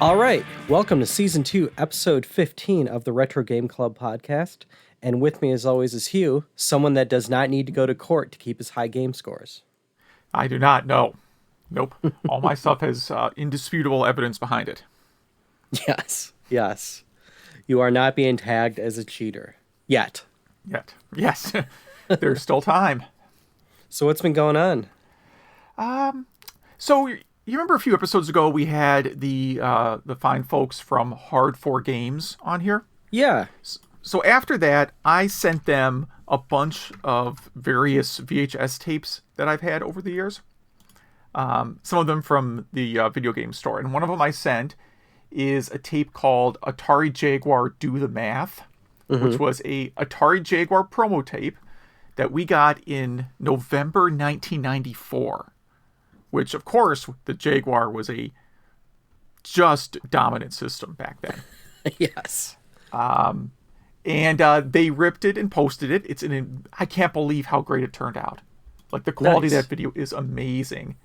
All right, welcome to Season 2, Episode 15 of the Retro Game Club podcast. And with me, as always, is Hugh, someone that does not need to go to court to keep his high game scores. I do not know. Nope. All my stuff has indisputable evidence behind it. Yes. You are not being tagged as a cheater. Yet. Yes. There's still time. So what's been going on? So you remember a few episodes ago we had the fine folks from Hard 4 Games on here? Yeah. So after that, I sent them a bunch of various VHS tapes that I've had over the years. Some of them from the video game store. And one of them I sent is a tape called Atari Jaguar Do the Math, which was a Atari Jaguar promo tape that we got in November 1994. Which, of course, the Jaguar was a just dominant system back then. Yes. And they ripped it and posted it. I can't believe how great it turned out. Like, the quality of that video is amazing.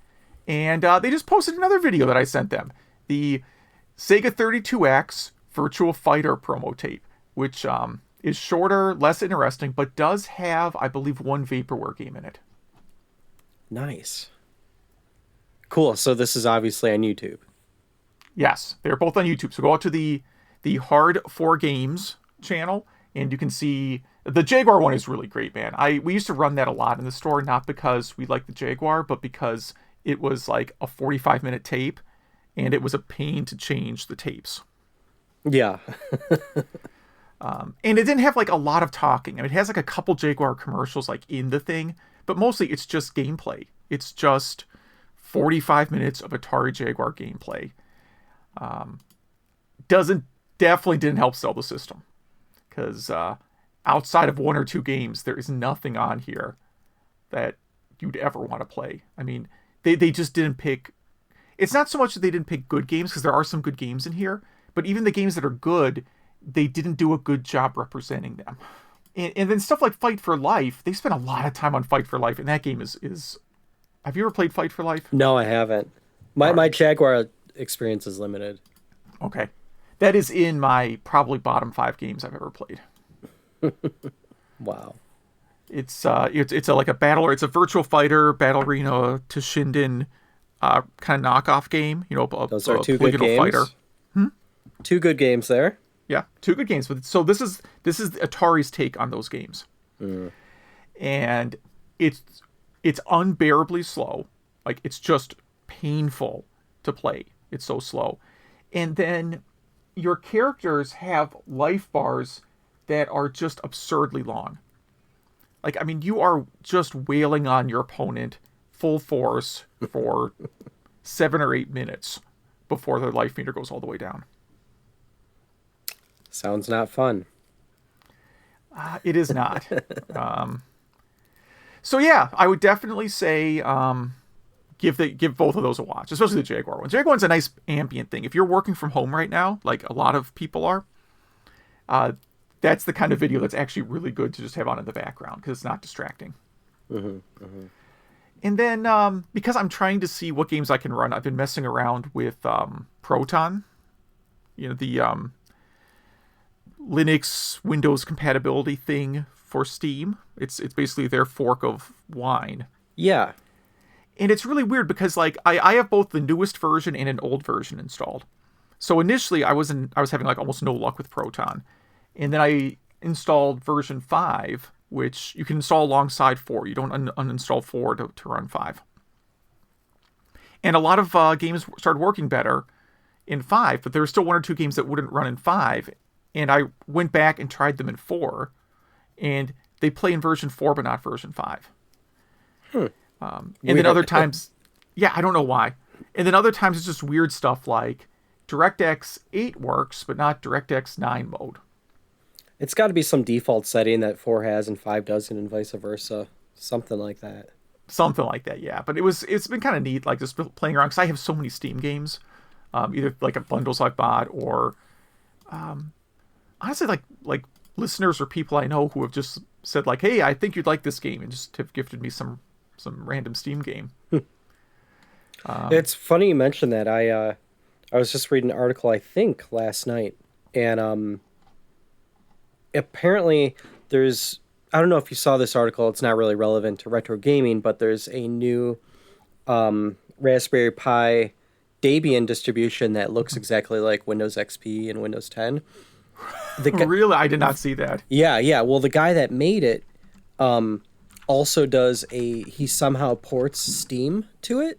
And they just posted another video that I sent them. The Sega 32X Virtual Fighter promo tape, which is shorter, less interesting, but does have, I believe, one Vaporware game in it. Nice. Cool. So this is obviously on YouTube. Yes, they're both on YouTube. So go out to the Hard 4 Games channel, and you can see the Jaguar one is really great, man. We used to run that a lot in the store, not because we like the Jaguar, but because it was like a 45-minute tape, and it was a pain to change the tapes. Yeah. And it didn't have like a lot of talking. I mean, it has like a couple Jaguar commercials like in the thing, but mostly it's just gameplay. It's just 45 minutes of Atari Jaguar gameplay. Definitely didn't help sell the system. Because outside of one or two games, there is nothing on here that you'd ever want to play. I mean, they just didn't pick... It's not so much that they didn't pick good games, because there are some good games in here, but even the games that are good, they didn't do a good job representing them. And then stuff like Fight for Life, they spent a lot of time on Fight for Life, and that game is Have you ever played Fight for Life? No, I haven't. My Jaguar experience is limited. Okay. That is in my probably bottom 5 games I've ever played. Wow. It's like a battle, it's a virtual fighter, battle arena to Shinden kind of knockoff game. You know, Those are two good games. Fighter. Two good games there. Yeah, two good games. So this is Atari's take on those games. And it's unbearably slow. Like, it's just painful to play. It's so slow. And then your characters have life bars that are just absurdly long. Like, I mean, you are just wailing on your opponent full force for 7 or 8 minutes before their life meter goes all the way down. Sounds not fun. It is not. So yeah, I would definitely say give both of those a watch, especially the Jaguar one. Jaguar one's a nice ambient thing. If you're working from home right now, like a lot of people are, that's the kind of video that's actually really good to just have on in the background because it's not distracting. And then because I'm trying to see what games I can run, I've been messing around with Proton, you know, the Linux Windows compatibility thing for Steam. It's basically their fork of Wine. Yeah. And it's really weird because like I have both the newest version and an old version installed. So initially I was having like almost no luck with Proton. And then I installed version 5, which you can install alongside 4. You don't uninstall 4 to run 5. And a lot of games started working better in 5, but there were still 1 or 2 games that wouldn't run in 5. And I went back and tried them in 4, and they play in version 4, but not version 5. And then other times, yeah, I don't know why. And then other times it's just weird stuff like DirectX 8 works, but not DirectX 9 mode. It's got to be some default setting that 4 has and 5 doesn't, and vice versa. Something like that. Something like that, yeah. But it's been kind of neat, like just playing around, because I have so many Steam games, either like a bundles I've bought or, honestly, like listeners or people I know who have just said like, "Hey, I think you'd like this game," and just have gifted me some random Steam game. It's funny you mentioned that. I was just reading an article, I think, last night, and apparently there's, I don't know if you saw this article, it's not really relevant to retro gaming, but there's a new Raspberry Pi Debian distribution that looks exactly like Windows XP and Windows 10. Really? I did not see that. Yeah. Well, the guy that made it also does he somehow ports Steam to it.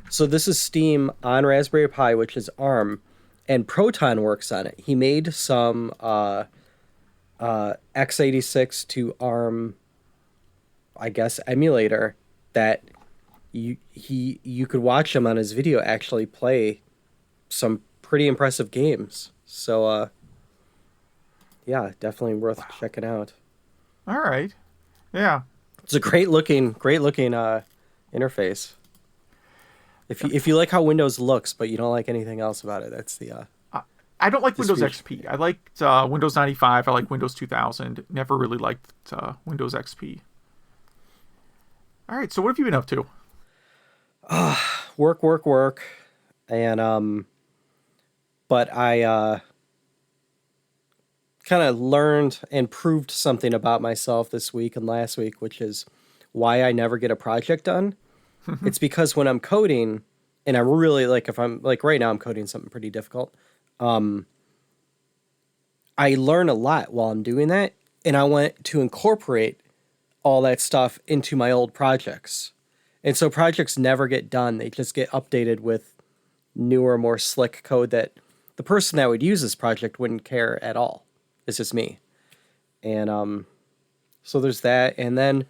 So this is Steam on Raspberry Pi, which is ARM, and Proton works on it. He made some x86 to ARM, I guess, emulator that you could watch him on his video actually play some pretty impressive games. So yeah, definitely worth checking out. All right. Yeah. It's a great looking interface. If you like how Windows looks, but you don't like anything else about it, that's the. I don't like Windows XP. I liked Windows 95. I like Windows 2000. Never really liked Windows XP. All right. So what have you been up to? Work, and but I kind of learned and proved something about myself this week and last week, which is why I never get a project done. It's because when I'm coding, and I'm really if I'm right now, I'm coding something pretty difficult. I learn a lot while I'm doing that, and I want to incorporate all that stuff into my old projects. And so projects never get done. They just get updated with newer, more slick code that the person that would use this project wouldn't care at all. It's just me. And so there's that. And then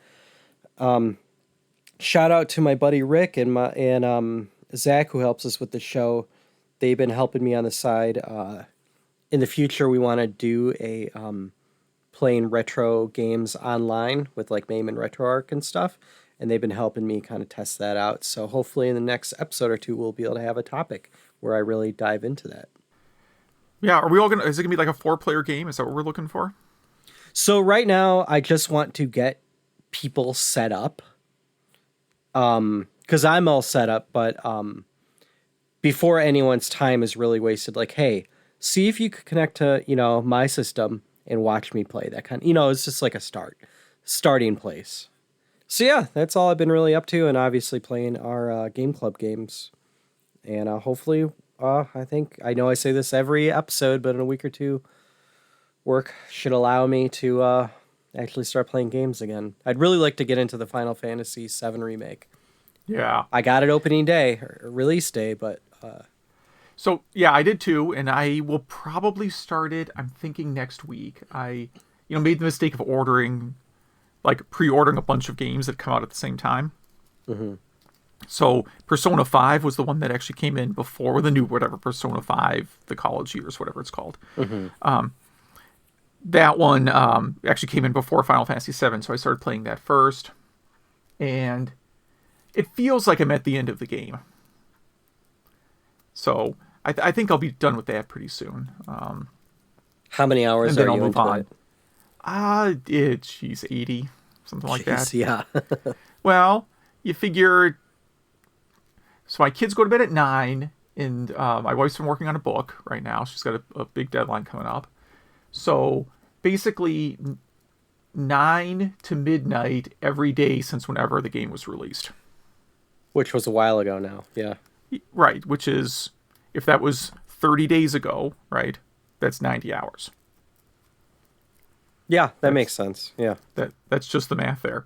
shout out to my buddy Rick and Zach, who helps us with the show. They've been helping me on the side. In the future, we want to do a playing retro games online with MAME and RetroArch and stuff. And they've been helping me kind of test that out. So hopefully in the next episode or two, we'll be able to have a topic where I really dive into that. Yeah, is it gonna be like a 4-player game? Is that what we're looking for? So right now, I just want to get people set up. Because I'm all set up, but before anyone's time is really wasted, hey, see if you could connect to, my system and watch me play that kind of, it's just like a starting place. So yeah, that's all I've been really up to, and obviously playing our game club games. And hopefully, I know I say this every episode, but in a week or two, work should allow me to actually start playing games again. I'd really like to get into the Final Fantasy VII Remake. Yeah. I got it opening day, or release day, but... So, yeah, I did too, and I will probably start it, I'm thinking next week. I made the mistake of pre-ordering a bunch of games that come out at the same time. Mm-hmm. So Persona 5 was the one that actually came in before the new Persona 5, the college years, whatever it's called. Mm-hmm. That one actually came in before Final Fantasy VII, so I started playing that first. And it feels like I'm at the end of the game. So I think I'll be done with that pretty soon. How many hours are you into it? 80, something like that. Yeah. Well, you figure... So my kids go to bed at 9, and my wife's been working on a book right now. She's got a big deadline coming up. So basically 9 to midnight every day since whenever the game was released. Which was a while ago now, yeah. Right, which is, if that was 30 days ago, right, that's 90 hours. Yeah, that makes sense, yeah. That's just the math there.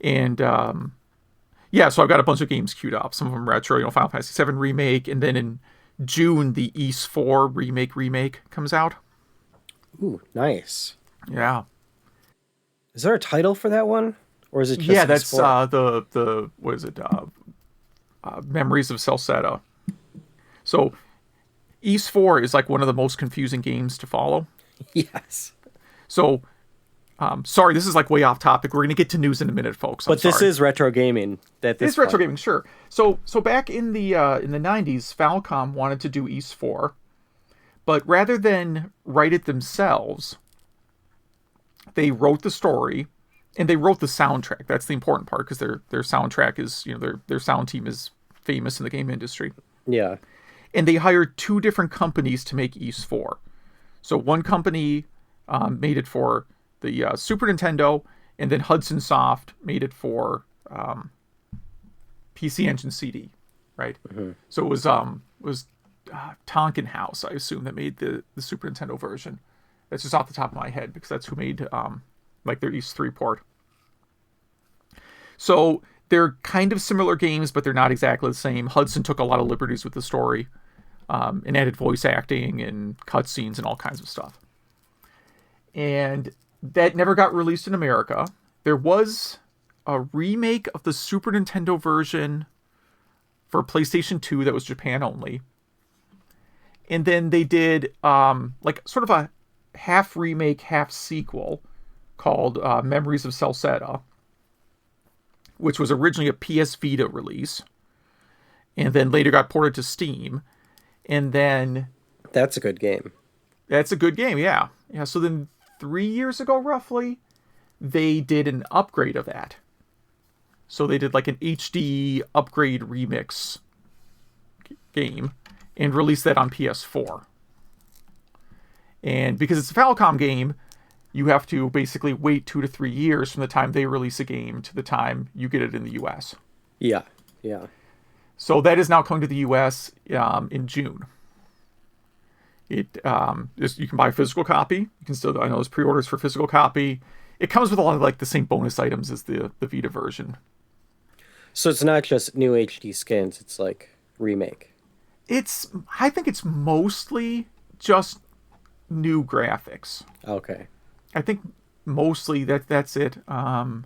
And, so I've got a bunch of games queued up. Some of them retro, Final Fantasy VII Remake, and then in June, the Ys 4 remake comes out. Ooh, nice. Yeah. Is there a title for that one? Or is it just Yeah, that's the what is it? Memories of Celceta. So Ys 4 is one of the most confusing games to follow. Yes. So sorry, this is way off topic. We're going to get to news in a minute, folks. But this is retro gaming. It's retro gaming, sure. So back in the 90s, Falcom wanted to do Ys 4, but rather than write it themselves, they wrote the story and they wrote the soundtrack. That's the important part, because their soundtrack is, their sound team is famous in the game industry. Yeah. And they hired 2 different companies to make Ys 4. So one company made it for the Super Nintendo, and then Hudson Soft made it for PC Engine CD, right? Mm-hmm. So it was Tonkin House, I assume, that made the Super Nintendo version. That's just off the top of my head, because that's who made like their Ys 3 port. So they're kind of similar games, but they're not exactly the same. Hudson took a lot of liberties with the story, and added voice acting and cutscenes and all kinds of stuff. And that never got released in America. There was a remake of the Super Nintendo version for PlayStation 2 that was Japan only. And then they did like sort of a half remake, half sequel called Memories of Celceta, which was originally a PS Vita release, and then later got ported to Steam. And then... That's a good game. That's a good game, yeah. Yeah, so then 3 years ago, roughly, they did an upgrade of that. So they did like an HD upgrade remix game and released that on PS4. And because it's a Falcom game, you have to basically wait 2 to 3 years from the time they release a game to the time you get it in the US. Yeah, yeah. So that is now coming to the US in June. You can buy a physical copy. You can still, I know there's pre-orders for physical copy. It comes with a lot of like the same bonus items as the Vita version. So it's not just new HD skins, it's like remake. I think it's mostly just new graphics. Okay. I think mostly that's it. I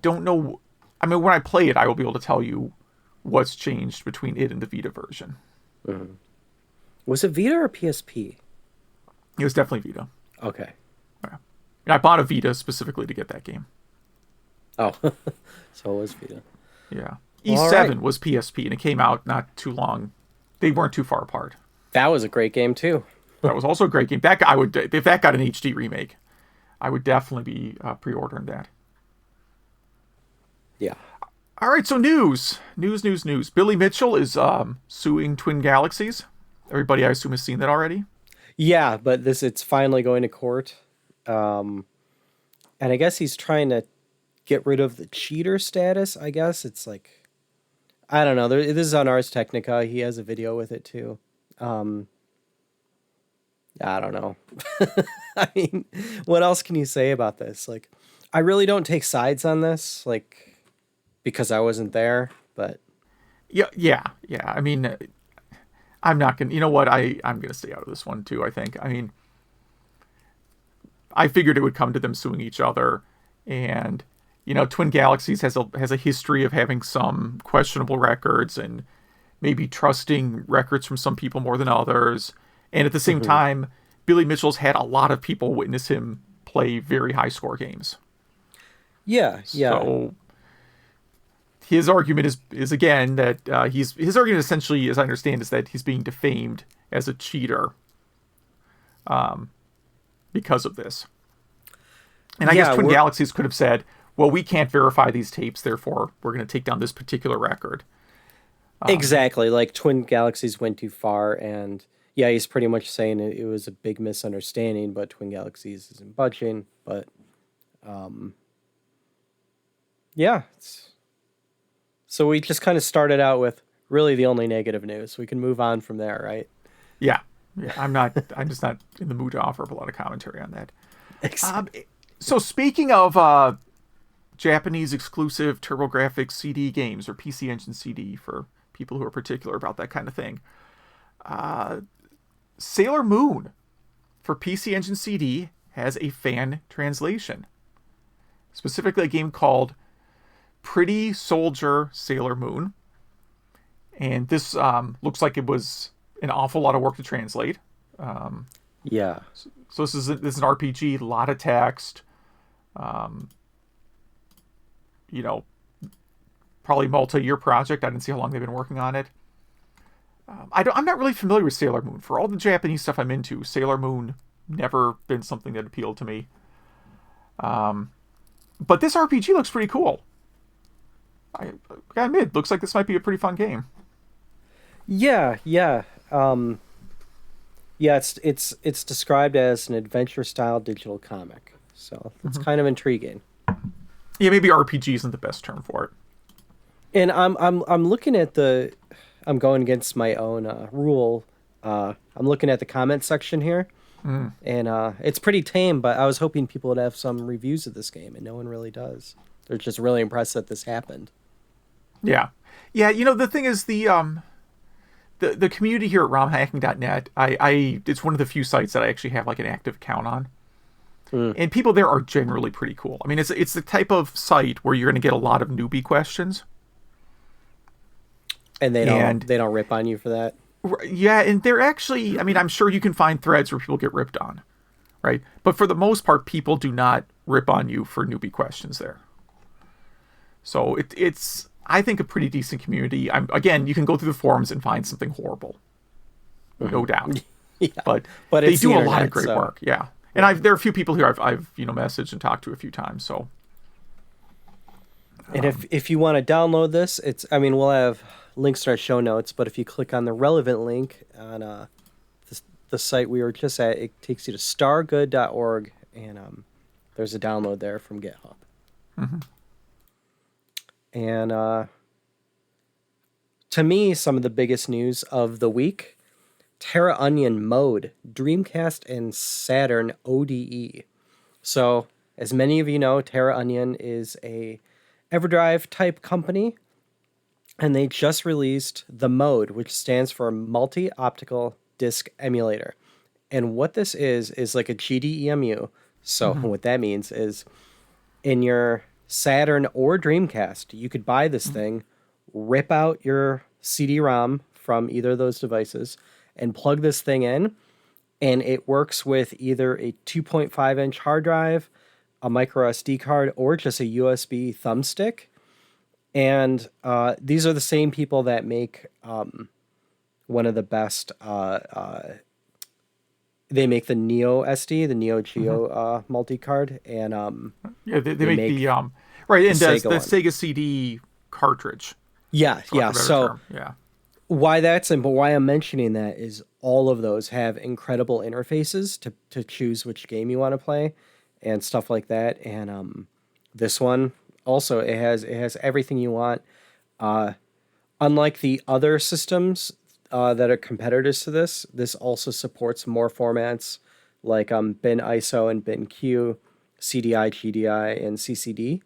don't know. I mean, when I play it, I will be able to tell you what's changed between it and the Vita version. Mm-hmm. Was it Vita or PSP? It was definitely Vita. Okay. Yeah. And I bought a Vita specifically to get that game. Oh, so it was Vita. Yeah. E7 was PSP, and it came out not too long. They weren't too far apart. That was a great game, too. That was also a great game. If that got an HD remake, I would definitely be pre-ordering that. Yeah. All right, so news. Billy Mitchell is suing Twin Galaxies. Everybody, I assume, has seen that already. Yeah, but it's finally going to court. And I guess he's trying to get rid of the cheater status, I guess. It's like, I don't know. This is on Ars Technica. He has a video with it, too. I don't know. I mean, what else can you say about this? Like, I really don't take sides on this, like, because I wasn't there, but... Yeah. I mean, I'm not going to... You know what? I'm going to stay out of this one, too, I think. I mean, I figured it would come to them suing each other, and, you know, Twin Galaxies has a history of having some questionable records and maybe trusting records from some people more than others. And at the same time, Billy Mitchell's had a lot of people witness him play very high score games. Yeah. So his argument is again that his argument essentially, as I understand, is that he's being defamed as a cheater because of this. And I guess Twin Galaxies could have said, well, we can't verify these tapes, therefore we're going to take down this particular record. Exactly. Like, Twin Galaxies went too far, and yeah, he's pretty much saying it was a big misunderstanding, but Twin Galaxies isn't budging. But yeah. So we just kind of started out with really the only negative news. We can move on from there, right? Yeah. I'm just not in the mood to offer up a lot of commentary on that. Exactly. So speaking of Japanese exclusive TurboGrafx CD games, or PC Engine CD for people who are particular about that kind of thing, Sailor Moon for PC Engine CD has a fan translation. Specifically a game called Pretty Soldier Sailor Moon. And this looks like it was an awful lot of work to translate. Yeah. So this is an RPG, a lot of text. You know, probably multi-year project. I didn't see how long they've been working on it. I'm not really familiar with Sailor Moon. For all the Japanese stuff I'm into, Sailor Moon never been something that appealed to me. But this RPG looks pretty cool. I gotta admit, looks like this might be a pretty fun game. Yeah. Yeah, it's described as an adventure style digital comic. So it's kind of intriguing. Yeah, maybe RPG isn't the best term for it. And I'm looking at I'm going against my own rule. I'm looking at the comment section here, and it's pretty tame. But I was hoping people would have some reviews of this game, and no one really does. They're just really impressed that this happened. Yeah. Yeah, the thing is the community here at romhacking.net, it's one of the few sites that I actually have like an active account on. And people there are generally pretty cool. I mean, it's the type of site where you're going to get a lot of newbie questions. And they don't rip on you for that. Yeah, and they're actually, I mean, I'm sure you can find threads where people get ripped on, right? But for the most part, people do not rip on you for newbie questions there. So it's I think, a pretty decent community. Again, you can go through the forums and find something horrible, no doubt. Yeah, but they do a lot of great work. Yeah, and there are a few people here I've messaged and talked to a few times. So, and if you want to download this, we'll have links to our show notes. But if you click on the relevant link on the site we were just at, it takes you to stargood.org, and there's a download there from GitHub. Mm-hmm. And to me, some of the biggest news of the week: Terraonion MODE, Dreamcast and Saturn ODE. So, as many of you know, Terraonion is a EverDrive type company, and they just released the MODE, which stands for Multi-Optical Disc Emulator. And what this is like a GDEMU. So what that means is in your Saturn or Dreamcast, you could buy this thing, rip out your CD-ROM from either of those devices, and plug this thing in, and it works with either a 2.5-inch hard drive, a micro SD card, or just a USB thumbstick. And these are the same people that make one of the best. They make the Neo SD, the Neo Geo multi-card, and they make the right, and the Sega CD cartridge. Yeah. So yeah. Why I'm mentioning that is all of those have incredible interfaces to choose which game you want to play and stuff like that. And this one also, it has everything you want. Unlike the other systems that are competitors to this also supports more formats like bin ISO and bin Q, CDI, GDI, and CCD,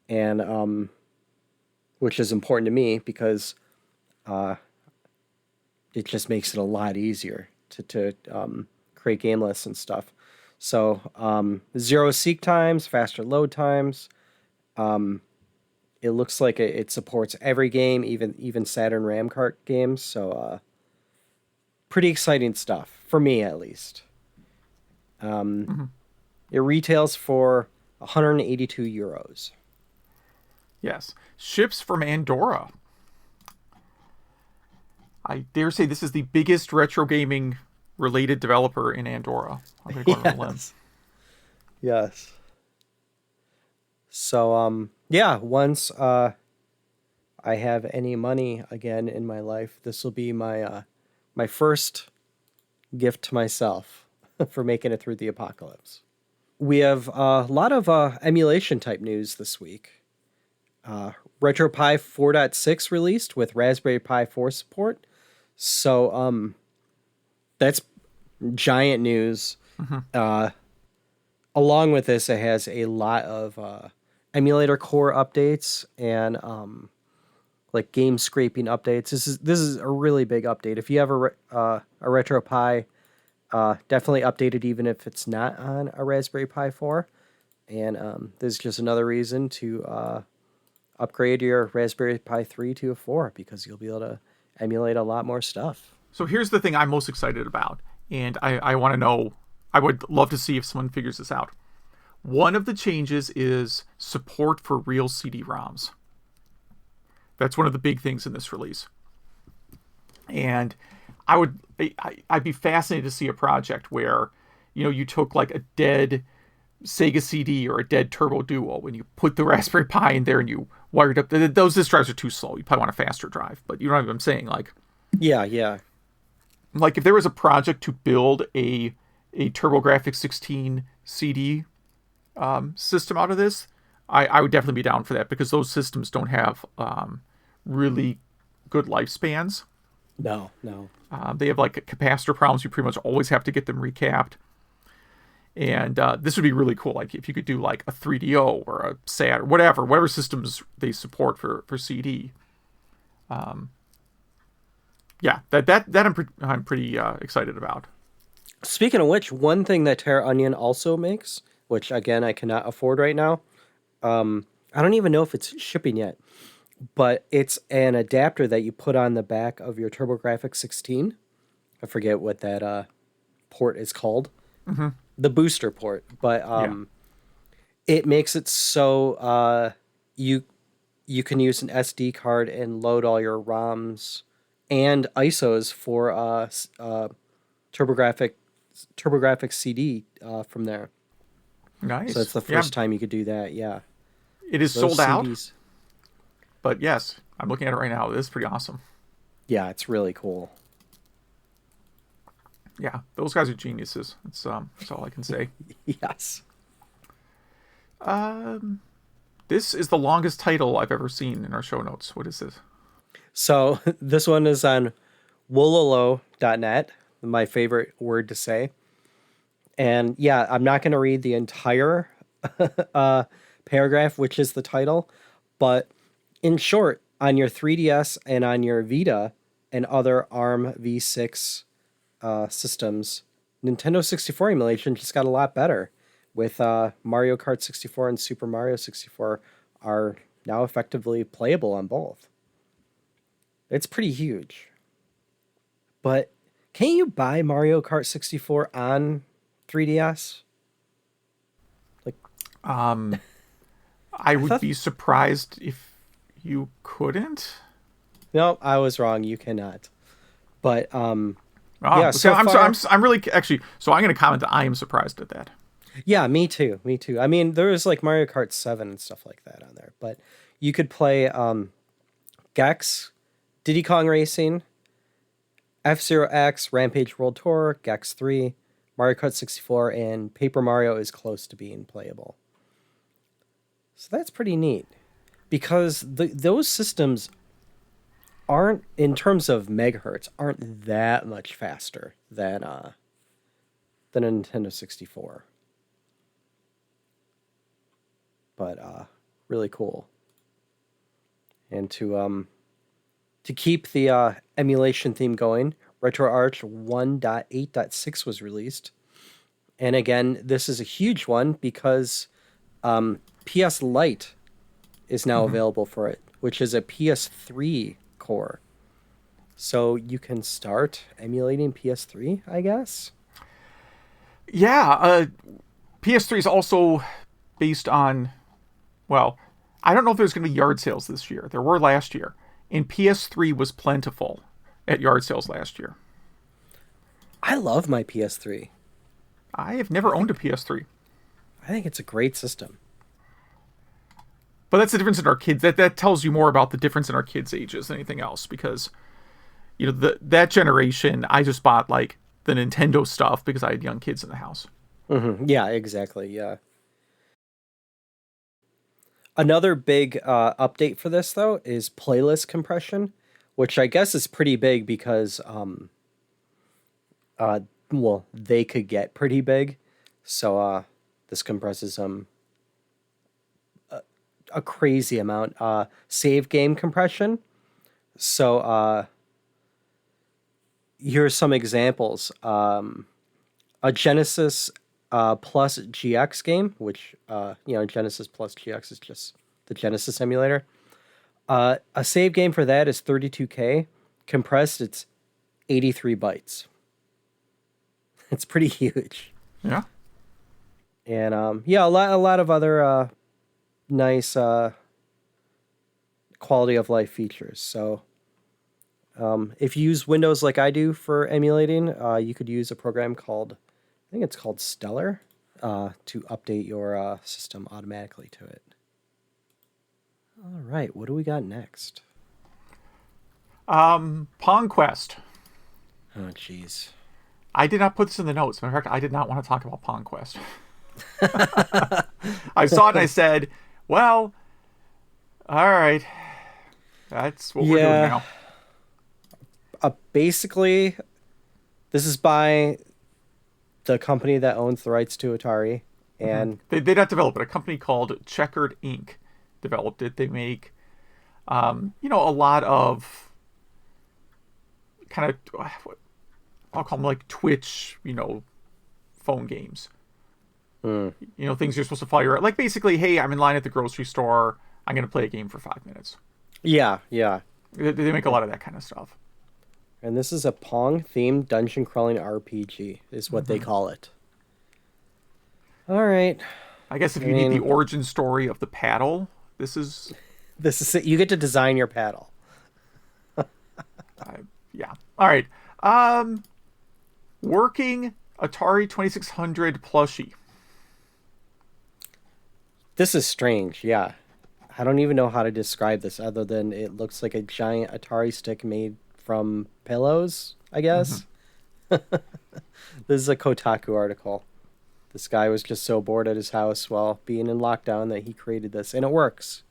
and which is important to me because it just makes it a lot easier to create game lists and stuff. So zero seek times, faster load times. It looks like it supports every game, even Saturn RAM Kart games. So pretty exciting stuff for me, at least. It retails for 182 euros. Yes, ships from Andorra. I dare say this is the biggest retro gaming related developer in Andorra. I'm going to go on a limb. Yes. So, once I have any money again in my life, this will be my my first gift to myself for making it through the apocalypse. We have a lot of emulation type news this week. RetroPie 4.6 released with Raspberry Pi 4 support. So that's giant news. Along with this, it has a lot of emulator core updates and like game scraping updates. This is a really big update. If you have a RetroPie, definitely update it even if it's not on a Raspberry Pi 4. And this is just another reason to upgrade your Raspberry Pi 3 to a 4 because you'll be able to emulate a lot more stuff. So here's the thing I'm most excited about, and I want to know, I would love to see if someone figures this out. One of the changes is support for real CD-ROMs. That's one of the big things in this release. And I'd be fascinated to see a project where, you took like a dead Sega CD or a dead Turbo Duo and you put the Raspberry Pi in there and you wired up. Those disk drives are too slow. You probably want a faster drive, but you know what I'm saying? Like, Yeah, yeah. Like if there was a project to build a TurboGrafx 16 CD system out of this, I would definitely be down for that, because those systems don't have really good lifespans. No, no. They have like capacitor problems. You pretty much always have to get them recapped. And this would be really cool, like if you could do like a 3DO or a SAT or whatever systems they support for CD. Yeah, that I'm pretty excited about. Speaking of which, one thing that Terraonion also makes, which again I cannot afford right now, I don't even know if it's shipping yet, but it's an adapter that you put on the back of your TurboGrafx 16. I forget what that port is called, the booster port, but it makes it so you can use an SD card and load all your ROMs and ISOs for TurboGrafx CD from there. Nice. So it's the first time you could do that. Yeah, it is so those sold out. CDs, But yes, I'm looking at it right now. It is pretty awesome. yeah, it's really cool. Yeah, those guys are geniuses. That's all I can say. Yes. This is the longest title I've ever seen in our show notes. What is this? So this one is on wololo.net, my favorite word to say. And yeah, I'm not going to read the entire paragraph, which is the title, but in short, on your 3DS and on your Vita and other ARM v6 systems, Nintendo 64 emulation just got a lot better, with Mario Kart 64 and Super Mario 64 are now effectively playable on both. It's pretty huge. But can't you buy Mario Kart 64 on 3DS? Like, I would be surprised if you couldn't. no, I was wrong. You cannot. But Yeah, so I'm really actually. So I'm going to comment that I am surprised at that. yeah, me too. Me too. I mean, there was like Mario Kart 7 and stuff like that on there, but you could play Gex, Diddy Kong Racing, F-Zero X, Rampage World Tour, Gex 3, Mario Kart 64, and Paper Mario is close to being playable. So that's pretty neat, because those systems aren't, in terms of megahertz, aren't that much faster than a Nintendo 64. But really cool. And to keep the emulation theme going, RetroArch 1.8.6 was released. And again, this is a huge one because PS Lite is now available for it, which is a PS3 core. So you can start emulating PS3, I guess? Yeah, PS3 is also based on, well, I don't know if there's going to be yard sales this year. There were last year. And PS3 was plentiful at yard sales last year. I love my PS3. I have never owned a PS3. I think it's a great system. But that's the difference in our kids. That tells you more about the difference in our kids' ages than anything else. Because, you know, that generation, I just bought like the Nintendo stuff because I had young kids in the house. Mm-hmm. Yeah, exactly. Yeah. Another big update for this, though, is playlist compression, which I guess is pretty big because, well, they could get pretty big. So this compresses a crazy amount. Save game compression. So here's some examples. A Genesis plus GX game, which, Genesis plus GX is just the Genesis emulator. A save game for that is 32K. Compressed, it's 83 bytes. It's pretty huge. Yeah. And a lot of other nice quality of life features. So if you use Windows like I do for emulating, you could use a program called, I think it's called Stellar, to update your system automatically to it. All right, what do we got next? Pong Quest. Oh, jeez. I did not put this in the notes. Matter of fact, I did not want to talk about Pong Quest. I saw it and I said, well, all right. That's what we're doing now. Basically, this is by the company that owns the rights to Atari. And they did not develop it. A company called Checkered Inc. developed it. They make, a lot of kind of, I'll call them like Twitch, phone games. Things you're supposed to fire. Like basically, hey, I'm in line at the grocery store. I'm going to play a game for 5 minutes. Yeah. They make a lot of that kind of stuff. And this is a Pong-themed dungeon crawling RPG, is what they call it. All right. I guess if you need the origin story of the paddle, this is it. You get to design your paddle. Yeah. All right. Working Atari 2600 plushie. This is strange, yeah. I don't even know how to describe this other than it looks like a giant Atari stick made from pillows, I guess. This is a Kotaku article. This guy was just so bored at his house while being in lockdown that he created this, and it works.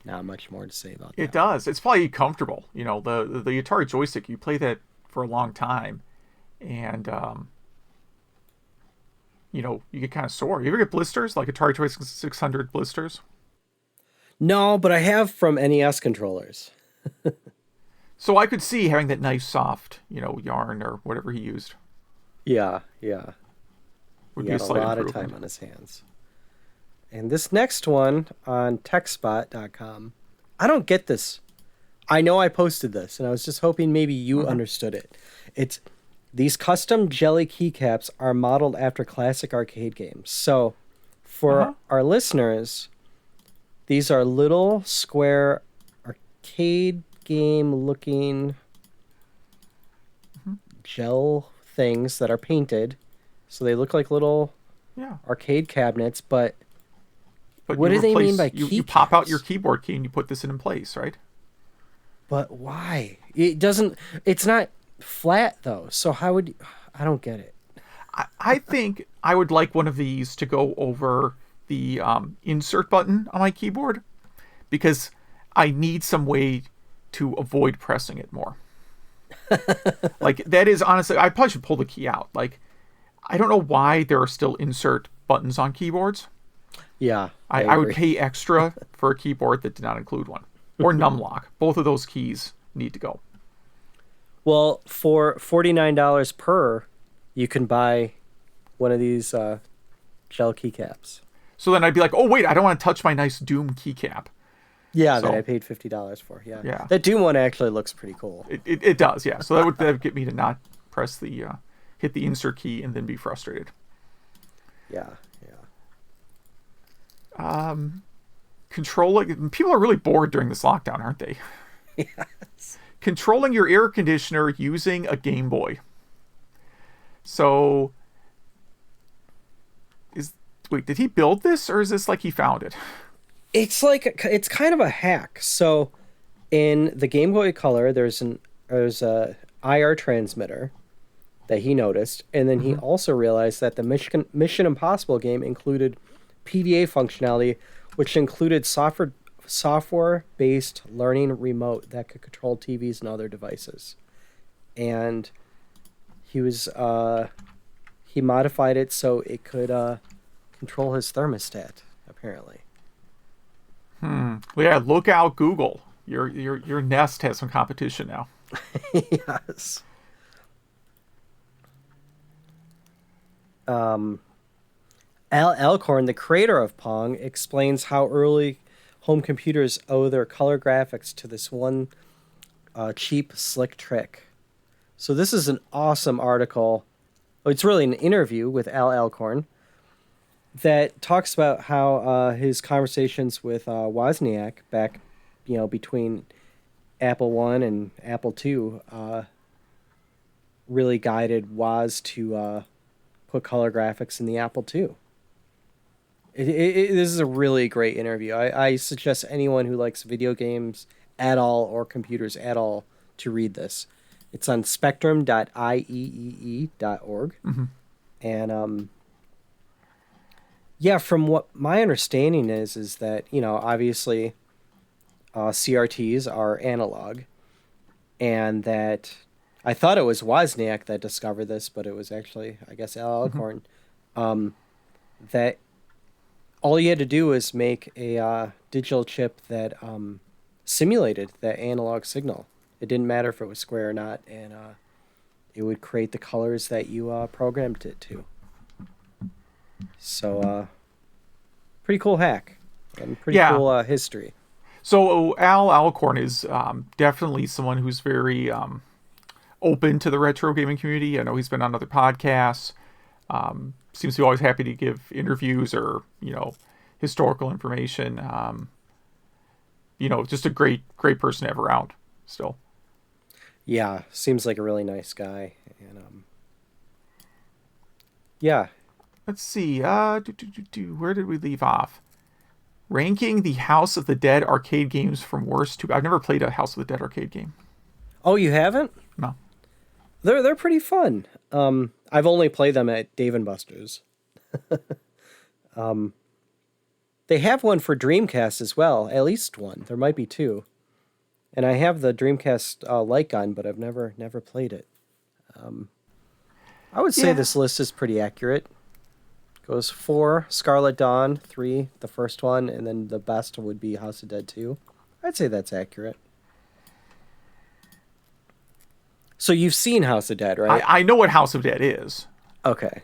Not much more to say about that. It does. It's probably comfortable. The Atari joystick, you play that for a long time, and you get kind of sore. You ever get blisters, like Atari 2600 blisters? No, but I have from NES controllers. So I could see having that nice soft, yarn or whatever he used. Yeah. Would he be a had a slight lot of improvement. time on his hands. And this next one on techspot.com, I don't get this. I know I posted this, and I was just hoping maybe you understood it. It's these custom jelly keycaps are modeled after classic arcade games. So for our listeners, these are little square arcade game looking gel things that are painted. So they look like little arcade cabinets, but what do they mean by keycaps? You pop out your keyboard key and you put this in place, right? But why? It doesn't. It's not flat though. So how would you, I don't get it. I think I would like one of these to go over the insert button on my keyboard, because I need some way to avoid pressing it more. Like, that is honestly, I probably should pull the key out. Like, I don't know why there are still insert buttons on keyboards. Yeah, I would pay extra for a keyboard that did not include one. Or numlock. Both of those keys need to go. Well, for $49 per, you can buy one of these gel keycaps. So then I'd be like, oh, wait, I don't want to touch my nice Doom keycap. Yeah, that I paid $50 for. Yeah. That Doom one actually looks pretty cool. It does, yeah. So that would get me to not press hit the insert key and then be frustrated. Yeah. Controlling, people are really bored during this lockdown, aren't they? Yes. Controlling your air conditioner using a Game Boy. So, did he build this, or is this like he found it? It's kind of a hack. So, in the Game Boy Color, there's a IR transmitter that he noticed, and then he also realized that the Mission Impossible game included PDA functionality, which included software-based learning remote that could control TVs and other devices. And he modified it so it could control his thermostat, apparently. Well, yeah, look out, Google. Your Nest has some competition now. Yes. Alcorn, the creator of Pong, explains how early home computers owe their color graphics to this one cheap, slick trick. So this is an awesome article. It's really an interview with Alcorn that talks about how his conversations with Wozniak back, between Apple I and Apple II really guided Woz to put color graphics in the Apple II. This is a really great interview. I suggest anyone who likes video games at all or computers at all to read this. It's on spectrum.ieee.org. And yeah, from what my understanding is that, obviously CRTs are analog, and that I thought it was Wozniak that discovered this, but it was actually, I guess, Alcorn. That all you had to do was make a digital chip that simulated that analog signal. It didn't matter if it was square or not, and it would create the colors that you programmed it to. So, pretty cool hack and pretty cool history. So Al Alcorn is definitely someone who's very open to the retro gaming community. I know he's been on other podcasts. Seems to be always happy to give interviews or, historical information. Just a great person to have around still. Yeah, seems like a really nice guy. And yeah. Let's see. Where did we leave off? Ranking the House of the Dead arcade games from worst to... I've never played a House of the Dead arcade game. Oh, you haven't? No. They're pretty fun. I've only played them at Dave & Buster's. They have one for Dreamcast as well. At least one. There might be two. And I have the Dreamcast light gun, but I've never played it. I would say this list is pretty accurate. Goes 4, Scarlet Dawn, 3, the first one, and then the best would be House of Dead 2. I'd say that's accurate. So you've seen House of Dead, right? I know what House of Dead is. Okay.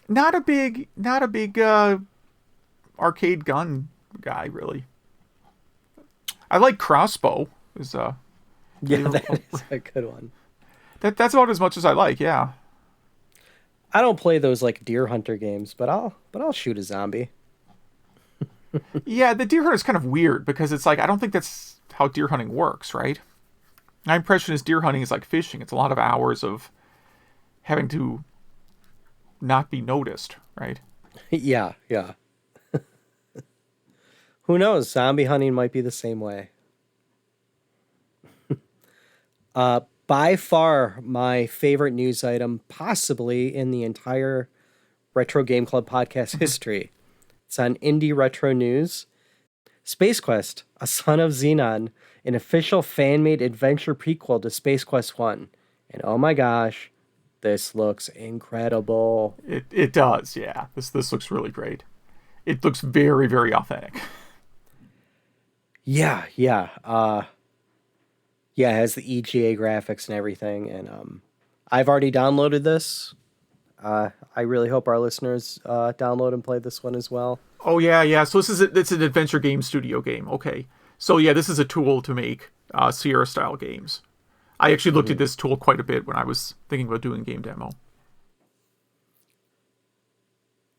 Not a big arcade gun guy, really. I like Crossbow. That is a good one. That's about as much as I like, yeah. I don't play those like Deer Hunter games, but I'll shoot a zombie. Yeah, the deer hunt is kind of weird because it's like I don't think that's how deer hunting works, right? My impression is deer hunting is like fishing. It's a lot of hours of having to not be noticed, right? Yeah. Who knows? Zombie hunting might be the same way. By far my favorite news item, possibly in the entire Retro Game Club podcast history. It's on Indie Retro News. Space Quest, a Son of Xenon, an official fan-made adventure prequel to Space Quest 1. And oh my gosh, this looks incredible. It does, yeah. This looks really great. It looks very, very authentic. Yeah. Yeah, it has the EGA graphics and everything, and I've already downloaded this. I really hope our listeners download and play this one as well. Oh yeah. So it's an adventure game studio game. Okay. So yeah, this is a tool to make Sierra style games. I actually looked at this tool quite a bit when I was thinking about doing a game demo.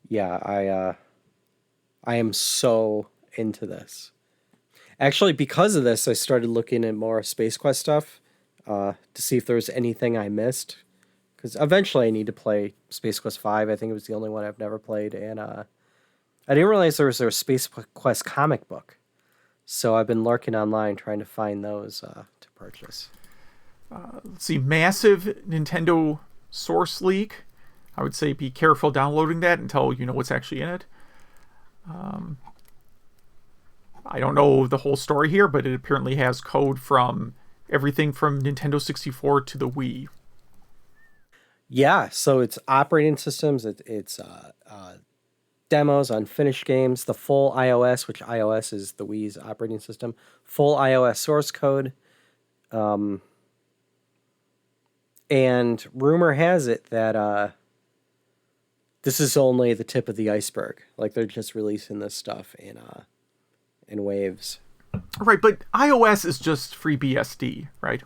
Yeah, I am so into this. Actually, because of this, I started looking at more Space Quest stuff to see if there was anything I missed. Because eventually I need to play Space Quest 5. I think it was the only one I've never played. And I didn't realize there was a Space Quest comic book. So I've been lurking online trying to find those to purchase. Let's see, massive Nintendo source leak. I would say be careful downloading that until you know what's actually in it. I don't know the whole story here, but it apparently has code from everything from Nintendo 64 to the Wii. Yeah, so it's operating systems, it's demos, unfinished games, the full iOS, which iOS is the Wii's operating system, full iOS source code. And rumor has it that this is only the tip of the iceberg. Like they're just releasing this stuff in waves. Right, but iOS is just FreeBSD, right?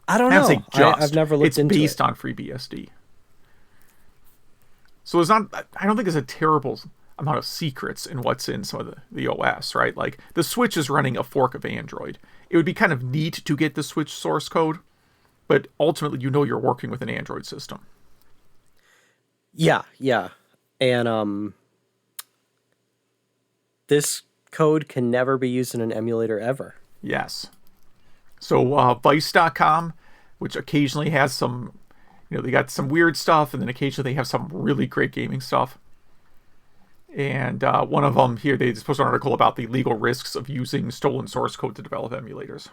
I don't know. I've never looked into it. It's based on FreeBSD. So it's not. I don't think there's a terrible amount of secrets in what's in some of the OS, right? Like the Switch is running a fork of Android. It would be kind of neat to get the Switch source code, but ultimately you know you're working with an Android system. Yeah. And this code can never be used in an emulator ever. Yes. So Vice.com, which occasionally has some, they got some weird stuff, and then occasionally they have some really great gaming stuff. And one of them here, they posted an article about the legal risks of using stolen source code to develop emulators.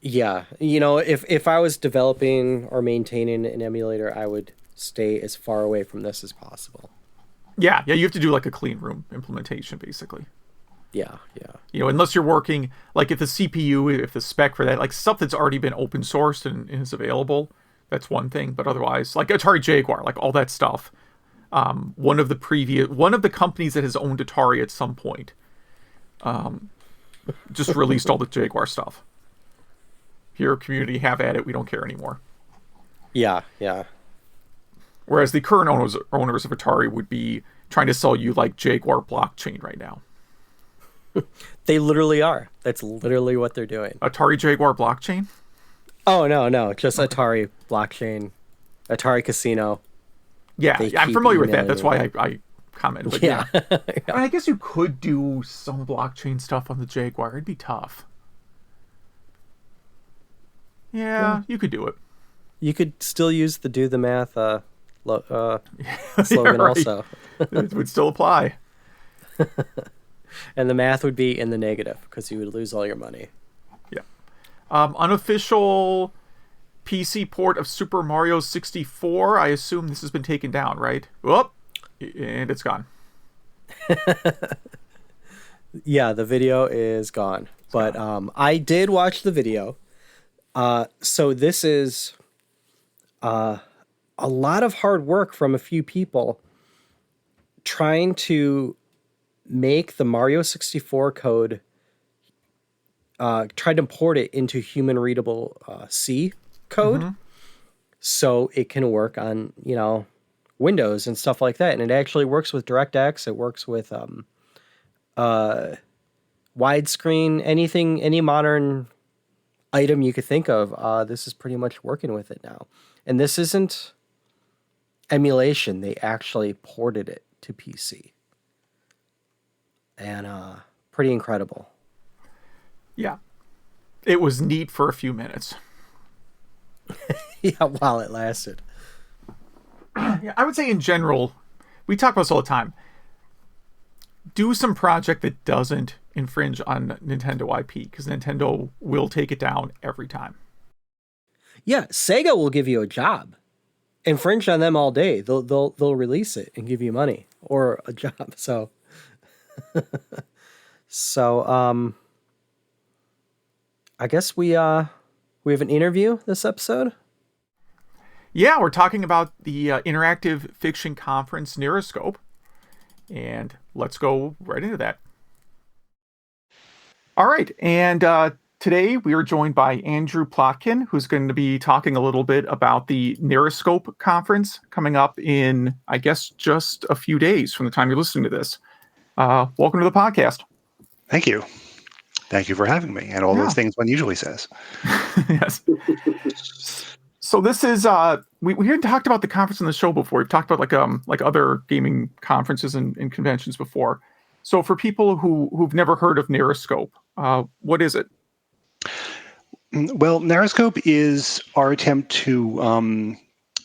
Yeah, if I was developing or maintaining an emulator, I would stay as far away from this as possible. Yeah, you have to do like a clean room implementation, basically. Yeah. Unless you're working, like if the CPU, if the spec for that, like stuff that's already been open sourced and is available, that's one thing. But otherwise, like Atari Jaguar, like all that stuff. One of the companies that has owned Atari at some point, just released all the Jaguar stuff. Here, community, have at it. We don't care anymore. Yeah. Whereas the current owners of Atari would be trying to sell you like Jaguar blockchain right now. They literally are. That's literally what they're doing. Atari Jaguar blockchain? Oh, no. Just okay. Atari blockchain. Atari Casino. Yeah, I'm familiar with that. That's why I commented. But yeah. I guess you could do some blockchain stuff on the Jaguar. It'd be tough. Yeah, you could do it. You could still use the do the math slogan also. It would still apply. And the math would be in the negative because you would lose all your money. Yeah. Unofficial PC port of Super Mario 64. I assume this has been taken down, right? Whoop! And it's gone. Yeah, the video is gone. But I did watch the video. So this is a lot of hard work from a few people trying to make the Mario 64 code, try to port it into human readable C code so it can work on, Windows and stuff like that. And it actually works with DirectX. It works with widescreen, any modern item you could think of. This is pretty much working with it now. And this isn't emulation. They actually ported it to PC. And pretty incredible. Yeah. It was neat for a few minutes. Yeah, while it lasted. Yeah, I would say in general, we talk about this all the time. Do some project that doesn't infringe on Nintendo IP, because Nintendo will take it down every time. Yeah, SEGA will give you a job. Infringe on them all day. They'll release it and give you money or a job. So I guess we have an interview this episode. Yeah, we're talking about the interactive fiction conference NarraScope, and let's go right into that. All right, and today we are joined by Andrew Plotkin, who's going to be talking a little bit about the NarraScope conference coming up in, I guess, just a few days from the time you're listening to this. Welcome to the podcast. Thank you. Thank you for having me, and all those things one usually says. Yes. So this is we hadn't talked about the conference in the show before. We've talked about like other gaming conferences and conventions before. So for people who've never heard of NarraScope, what is it? Well, NarraScope is our attempt to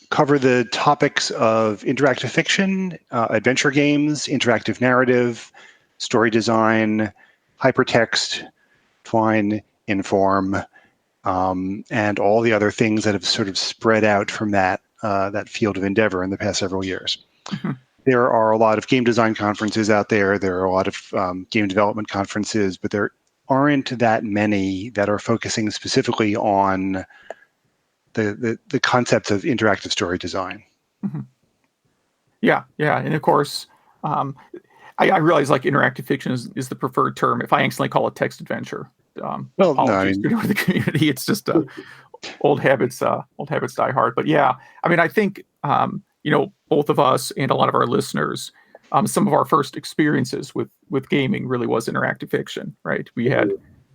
cover the topics of interactive fiction, adventure games, interactive narrative, story design, hypertext, twine, inform, and all the other things that have sort of spread out from that field of endeavor in the past several years. Mm-hmm. There are a lot of game design conferences out there. There are a lot of game development conferences, but there aren't that many that are focusing specifically on the concepts of interactive story design. Mm-hmm. Yeah, and of course, I realize like interactive fiction is the preferred term. If I accidentally call it text adventure, apologies to the community. It's just old habits die hard. But yeah, I mean, I think both of us and a lot of our listeners, some of our first experiences with gaming really was interactive fiction, right? We had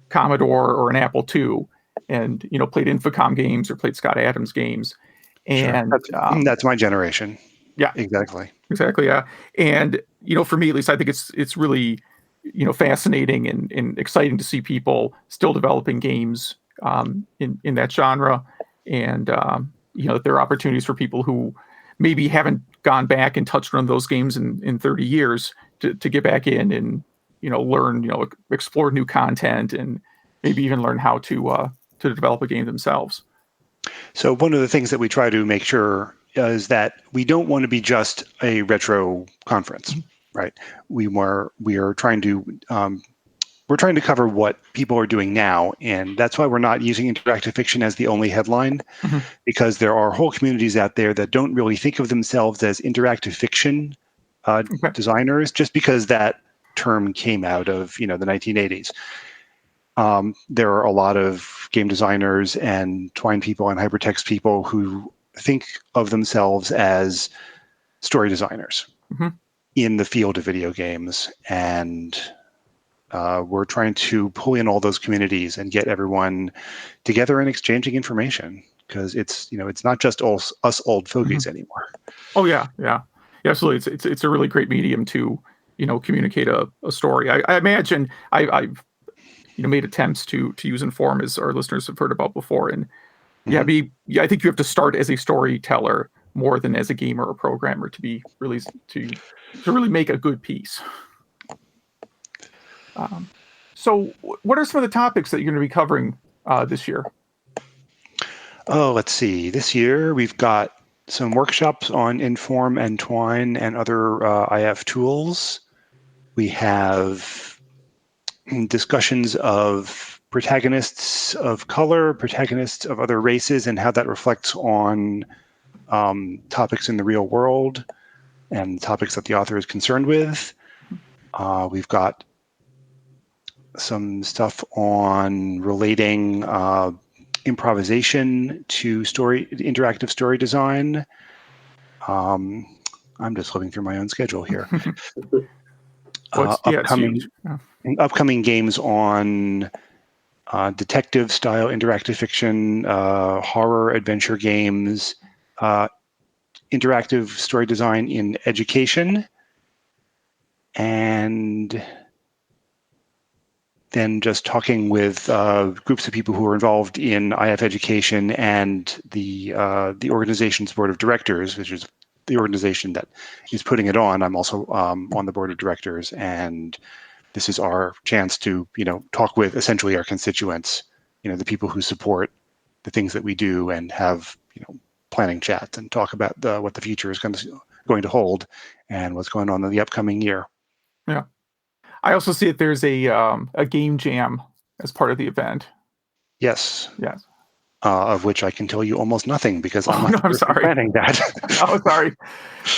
Commodore or an Apple II, and played Infocom games or played Scott Adams games, and sure. That's my generation. Yeah, exactly. Exactly. Yeah. And, for me, at least, I think it's really, fascinating and exciting to see people still developing games in that genre. And, that there are opportunities for people who maybe haven't gone back and touched one of those games in 30 years to get back in and, learn, explore new content and maybe even learn how to develop a game themselves. So one of the things that we try to make sure is that we don't want to be just a retro conference, right? We are trying to we're trying to cover what people are doing now, and that's why we're not using interactive fiction as the only headline, because there are whole communities out there that don't really think of themselves as interactive fiction designers, just because that term came out of the 1980s. There are a lot of game designers and Twine people and hypertext people who think of themselves as story designers in the field of video games. And we're trying to pull in all those communities and get everyone together and exchanging information, because it's not just us old fogies anymore. Oh yeah, yeah, absolutely. It's a really great medium to communicate a story. I imagine I've made attempts to use Inform, as our listeners have heard about before, and I think you have to start as a storyteller more than as a gamer or programmer to be really to really make a good piece. So, what are some of the topics that you're going to be covering this year? Oh, let's see. This year we've got some workshops on Inform and Twine and other IF tools. We have discussions of protagonists of color, protagonists of other races, and how that reflects on topics in the real world and topics that the author is concerned with. We've got some stuff on relating improvisation to interactive story design. I'm just looking through my own schedule here. Upcoming games on detective style interactive fiction, horror adventure games, interactive story design in education, and then just talking with groups of people who are involved in IF education and the organization's board of directors, which is the organization that is putting it on. I'm also on the board of directors, and this is our chance to talk with essentially our constituents, the people who support the things that we do, and have planning chats and talk about what the future is going to hold and what's going on in the upcoming year. Yeah. I also see that there's a game jam as part of the event. Yes. Yes. Of which I can tell you almost nothing, because I'm not planning that. Oh, sorry.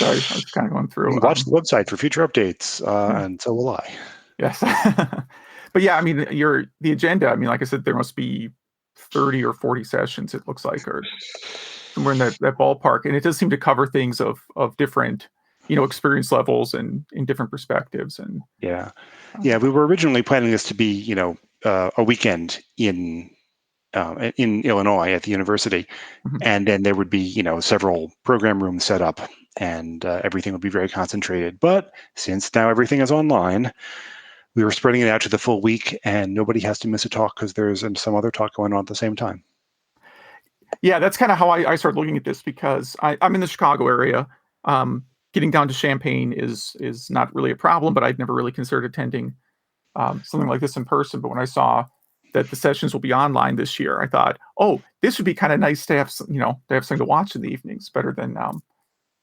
I was just kind of going through. Watch the website for future updates, and so will I. Yes. But yeah, I mean, the agenda, I mean, like I said, there must be 30 or 40 sessions, it looks like, or somewhere in that ballpark. And it does seem to cover things of different experience levels and in different perspectives. And we were originally planning this to be a weekend in Illinois at the university, and then there would be several program rooms set up, and everything would be very concentrated. But since now everything is online, we were spreading it out to the full week, and nobody has to miss a talk because there's some other talk going on at the same time. Yeah, that's kind of how I started looking at this, because I'm in the Chicago area. Getting down to Champaign is not really a problem, but I'd never really considered attending something like this in person. But when I saw that the sessions will be online this year, I thought, oh, this would be kind of nice to have something to watch in the evenings, better than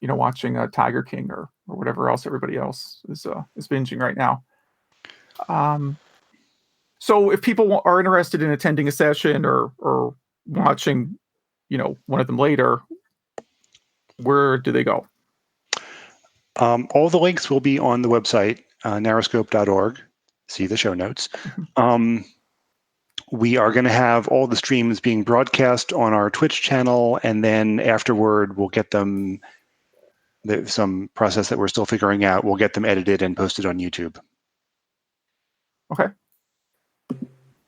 watching Tiger King or whatever else everybody else is binging right now. So if people are interested in attending a session or watching one of them later, where do they go? All the links will be on the website, NarraScope.org. See the show notes. We are going to have all the streams being broadcast on our Twitch channel, and then afterward we'll get them, some process that we're still figuring out, we'll get them edited and posted on YouTube. Okay.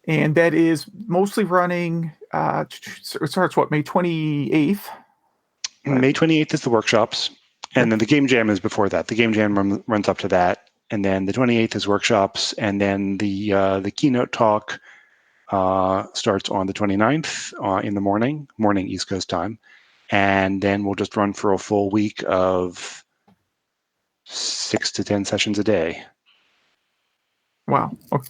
And that is mostly running, it starts May 28th? Right? May 28th is the workshops, And then the game jam is before that. The game jam runs up to that, and then the 28th is workshops, and then the keynote talk starts on the 29th in the morning East Coast time, and then we'll just run for a full week of 6 to 10 sessions a day. Wow. Okay.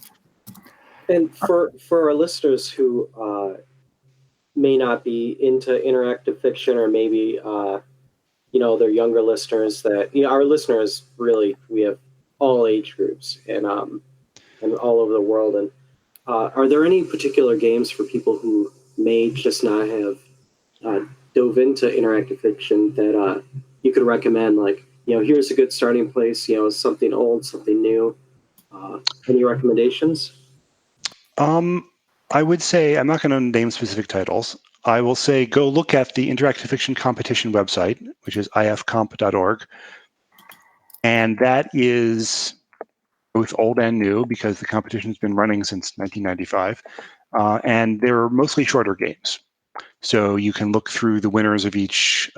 And for our listeners who may not be into interactive fiction, or maybe they're younger listeners, that our listeners, really, we have all age groups and all over the world. And are there any particular games for people who may just not have dove into interactive fiction that you could recommend? Like, here's a good starting place. Something old, something new. Any recommendations? I would say, I'm not going to name specific titles. I will say go look at the Interactive Fiction Competition website, which is ifcomp.org. And that is both old and new because the competition's been running since 1995. And they're mostly shorter games. So you can look through the winners of each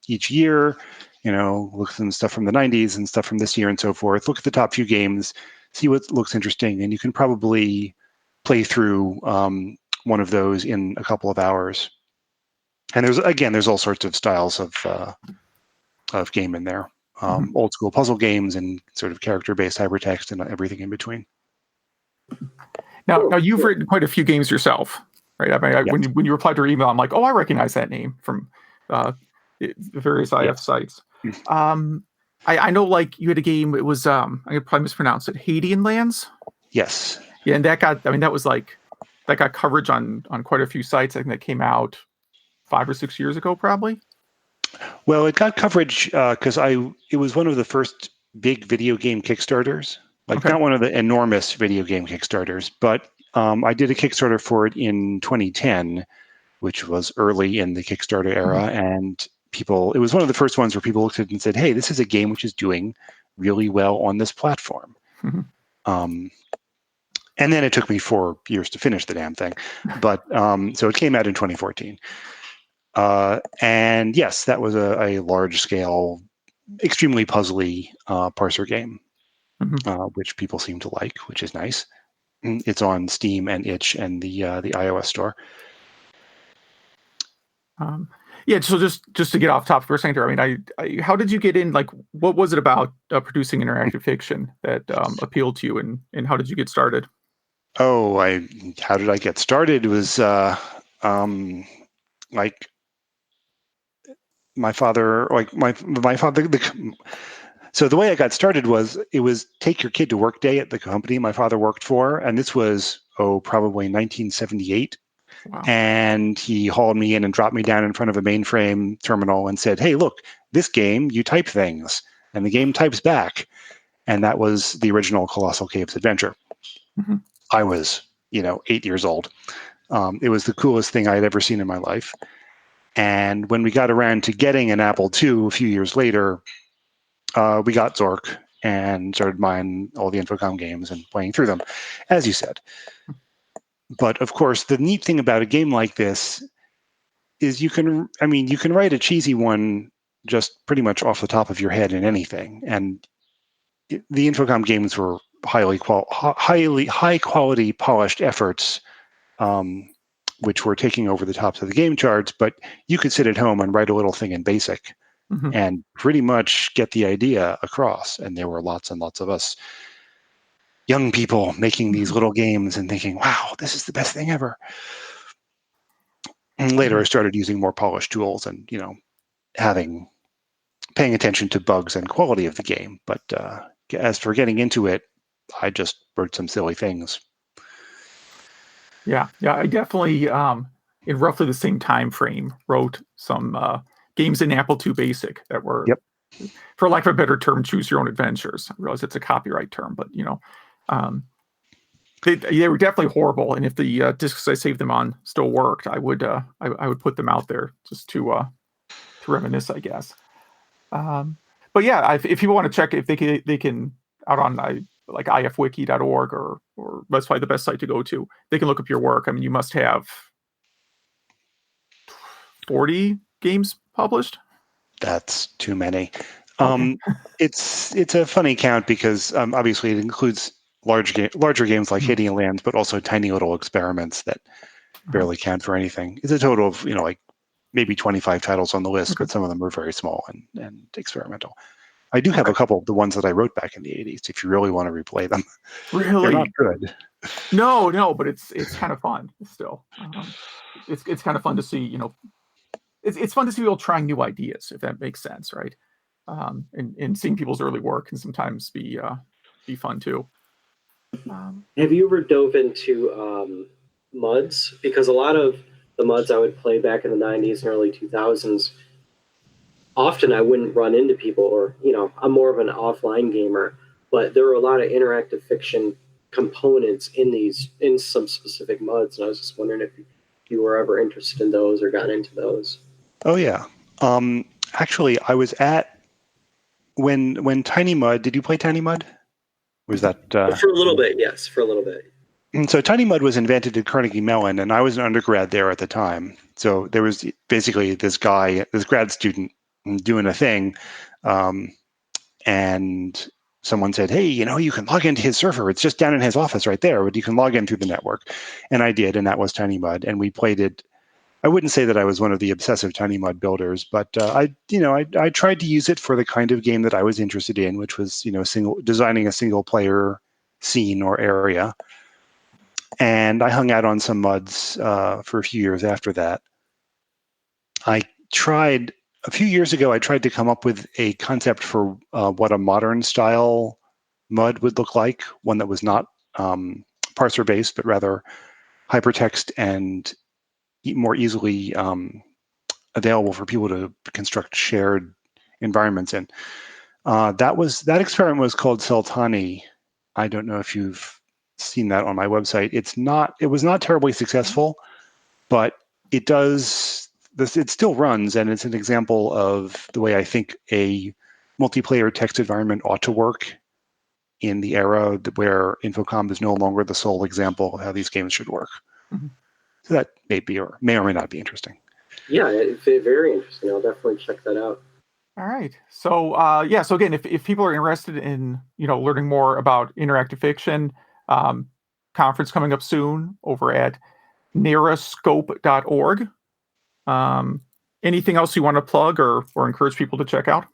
year, look at some stuff from the 90s and stuff from this year and so forth. Look at the top few games, see what looks interesting, and you can probably play through one of those in a couple of hours. And there's all sorts of styles of game in there. Old school puzzle games and sort of character-based hypertext and everything in between. Now you've written quite a few games yourself, right? I mean, when you replied to your email, I'm like, oh, I recognize that name from the various IF sites. I know, like, you had a game. It was I'm gonna probably mispronounce it. Hadean Lands. Yes. Yeah, and that got coverage on quite a few sites. I think that came out 5 or 6 years ago, probably. Well, it got coverage because it was one of the first big video game Kickstarters. Not one of the enormous video game Kickstarters, but I did a Kickstarter for it in 2010, which was early in the Kickstarter era, and it was one of the first ones where people looked at it and said, hey, this is a game which is doing really well on this platform. And then it took me 4 years to finish the damn thing. But so it came out in 2014. And yes, that was a large-scale, extremely puzzly parser game, which people seem to like, which is nice. It's on Steam and itch and the iOS store. So just to get off topic for a second here, I mean, how did you get in? Like, what was it about producing interactive fiction that appealed to you, and how did you get started? Oh, how did I get started? It was my father, so the way I got started was take your kid to work day at the company my father worked for, and this was probably 1978. Wow. And he hauled me in and dropped me down in front of a mainframe terminal and said, hey, look, this game, you type things, and the game types back. And that was the original Colossal Caves Adventure. I was, 8 years old. It was the coolest thing I had ever seen in my life. And when we got around to getting an Apple II a few years later, we got Zork and started buying all the Infocom games and playing through them, as you said. But of course, the neat thing about a game like this is you can write a cheesy one just pretty much off the top of your head in anything. And the Infocom games were high quality polished efforts, which were taking over the tops of the game charts. But you could sit at home and write a little thing in BASIC and pretty much get the idea across. And there were lots and lots of us young people making these little games and thinking, wow, this is the best thing ever. And later I started using more polished tools and, paying attention to bugs and quality of the game. But as for getting into it, I just wrote some silly things. Yeah, I definitely, in roughly the same time frame, wrote some games in Apple II Basic that were, for lack of a better term, choose your own adventures. I realize it's a copyright term, but they were definitely horrible. And if the discs I saved them on still worked, I would put them out there just to reminisce, I guess. But yeah, if people want to check, if they can out on like ifwiki.org or that's probably the best site to go to. They can look up your work. I mean, you must have 40 games published. That's too many. It's a funny count because obviously it includes larger games like Hitting Lands, but also tiny little experiments that barely count for anything. It's a total of like maybe 25 titles on the list, but some of them are very small and experimental. I do have a couple of the ones that I wrote back in the 80s. If you really want to replay them, Really? they're not good. No, but it's kind of fun still. It's kind of fun to see. It's fun to see people trying new ideas, if that makes sense, right? And seeing people's early work can sometimes be fun too. Have you ever dove into MUDs? Because a lot of the MUDs I would play back in the 90s and early 2000s, often I wouldn't run into people, or, I'm more of an offline gamer, but there were a lot of interactive fiction components in some specific MUDs, and I was just wondering if you were ever interested in those or got into those. Oh, yeah. Actually, I was at when Tiny Mud. Did you play Tiny Mud? Was that for a little bit? Yes, for a little bit. And so Tiny Mud was invented at Carnegie Mellon, and I was an undergrad there at the time. So there was basically this grad student doing a thing, and someone said, "Hey, you can log into his server. It's just down in his office right there, but you can log in through the network." And I did, and that was Tiny Mud, and we played it. I wouldn't say that I was one of the obsessive Tiny Mud builders, but I tried to use it for the kind of game that I was interested in, which was designing a single player scene or area. And I hung out on some MUDs for a few years after that. A few years ago, I tried to come up with a concept for what a modern style MUD would look like, one that was not parser based, but rather hypertext and more easily available for people to construct shared environments in. That experiment was called Sultani. I don't know if you've seen that on my website. It was not terribly successful, but it still runs, and it's an example of the way I think a multiplayer text environment ought to work in the era where Infocom is no longer the sole example of how these games should work. Mm-hmm. So that may or may not be interesting. Yeah, it's very interesting. I'll definitely check that out. All right. So so again, if people are interested in learning more about interactive fiction, conference coming up soon over at NarraScope.org. Anything else you want to plug or encourage people to check out?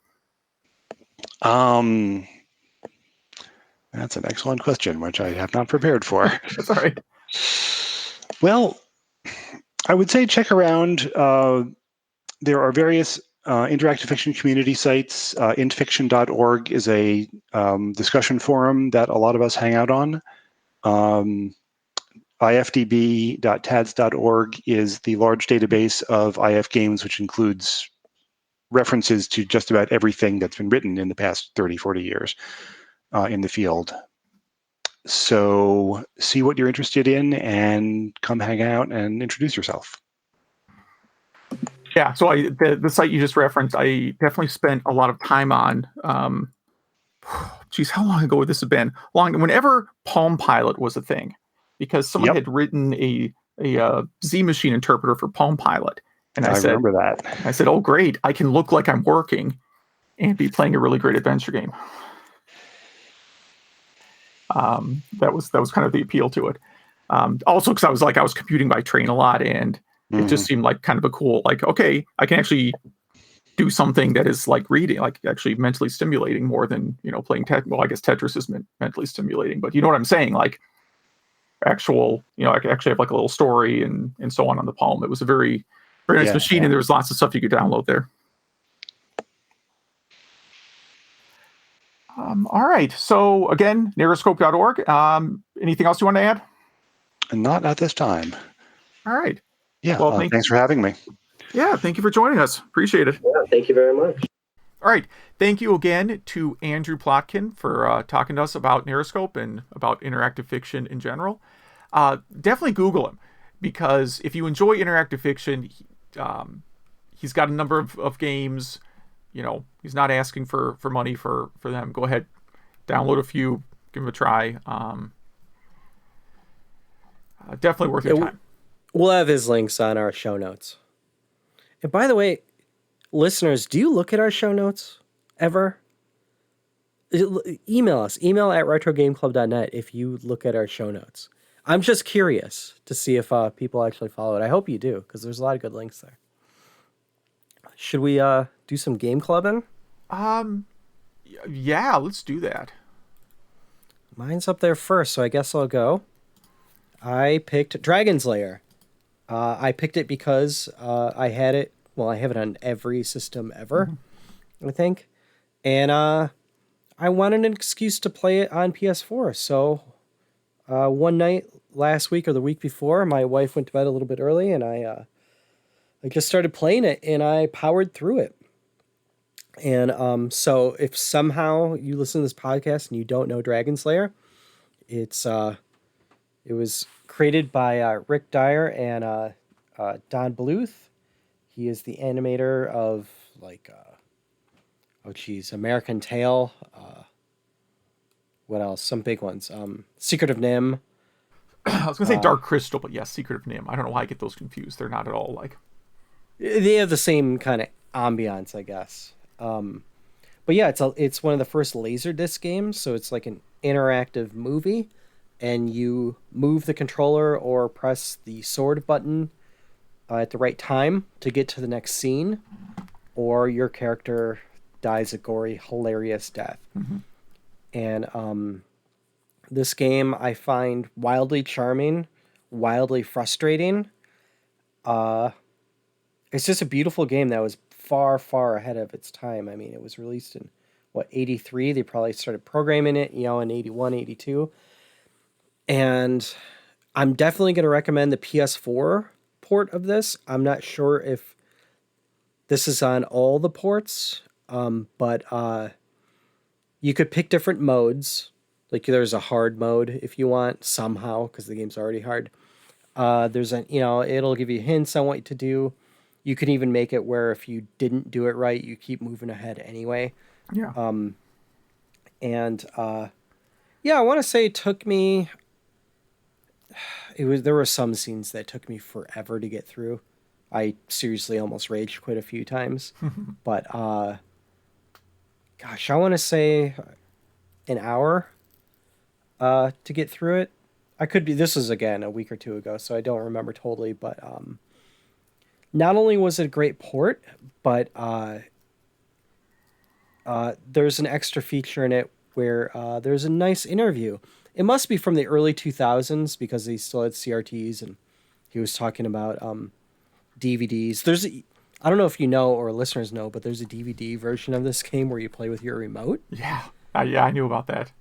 That's an excellent question, which I have not prepared for. That's all right. Well, I would say check around. There are various interactive fiction community sites. Intfiction.org is a discussion forum that a lot of us hang out on. ifdb.tads.org is the large database of IF games, which includes references to just about everything that's been written in the past 30, 40 years in the field. So see what you're interested in and come hang out and introduce yourself. Yeah, so the site you just referenced, I definitely spent a lot of time on. Geez, how long ago would this have been? Whenever Palm Pilot was a thing, because someone had written a Z Machine interpreter for Palm Pilot, and I said, remember that. I said, "Oh, great! I can look like I'm working and be playing a really great adventure game." That was kind of the appeal to it. Also, because I was computing by train a lot, and it just seemed like kind of a cool, okay, I can actually do something that is like reading, like actually mentally stimulating more than playing. Well, I guess Tetris is mentally stimulating, but you know what I'm saying, like actual, I could actually have like a little story and so on the Palm. It was a very, very nice machine, and there was lots of stuff you could download there. All right. So again, NarraScope.org. Anything else you want to add? Not at this time. All right. Yeah. Well, thanks for having me. Yeah. Thank you for joining us. Appreciate it. Yeah, thank you very much. All right. Thank you again to Andrew Plotkin for talking to us about NarraScope and about interactive fiction in general. Definitely Google him, because if you enjoy interactive fiction, he's got a number of games. He's not asking for money for them. Go ahead, download a few, give them a try. Definitely worth your time. We'll have his links on our show notes. And by the way, listeners, do you look at our show notes? ever, email us. Email at retrogameclub.net if you look at our show notes. I'm just curious to see if people actually follow it. I hope you do, because there's a lot of good links there. Should we do some game clubbing? Yeah, let's do that. Mine's up there first, so I guess I'll go. I picked Dragon's Lair. I picked it because I had it. Well, I have it on every system ever, I think. And I wanted an excuse to play it on PS4. So one night last week or the week before, my wife went to bed a little bit early, and I just started playing it, and I powered through it. And so if somehow you listen to this podcast and you don't know Dragon's Lair, it was created by Rick Dyer and Don Bluth. He is the animator of American Tail. What else? Some big ones. Secret of Nim. I was going to say Dark Crystal, but yes, Secret of Nim. I don't know why I get those confused. They're not at all like... They have the same kind of ambiance, I guess. But yeah, it's one of the first Laserdisc games, so it's like an interactive movie, and you move the controller or press the sword button at the right time to get to the next scene, or your character dies a gory, hilarious death. Mm-hmm. And this game I find wildly charming, wildly frustrating. It's just a beautiful game that was far, far ahead of its time. I mean, it was released in, 83? They probably started programming it, in 81, 82. And I'm definitely going to recommend the PS4 port of this. I'm not sure if this is on all the ports, but you could pick different modes. Like there's a hard mode if you want somehow, because the game's already hard. There's it'll give you hints on what to do. You can even make it where if you didn't do it right, you keep moving ahead anyway. Yeah. I want to say it took me... There were some scenes that took me forever to get through. I seriously almost raged quite a few times. But, I want to say an hour to get through it. This was, again, a week or two ago, so I don't remember totally, but... Not only was it a great port, but there's an extra feature in it where there's a nice interview. It must be from the early 2000s because they still had CRTs, and he was talking about DVDs. I don't know if you know or listeners know, but there's a DVD version of this game where you play with your remote. Yeah, I knew about that.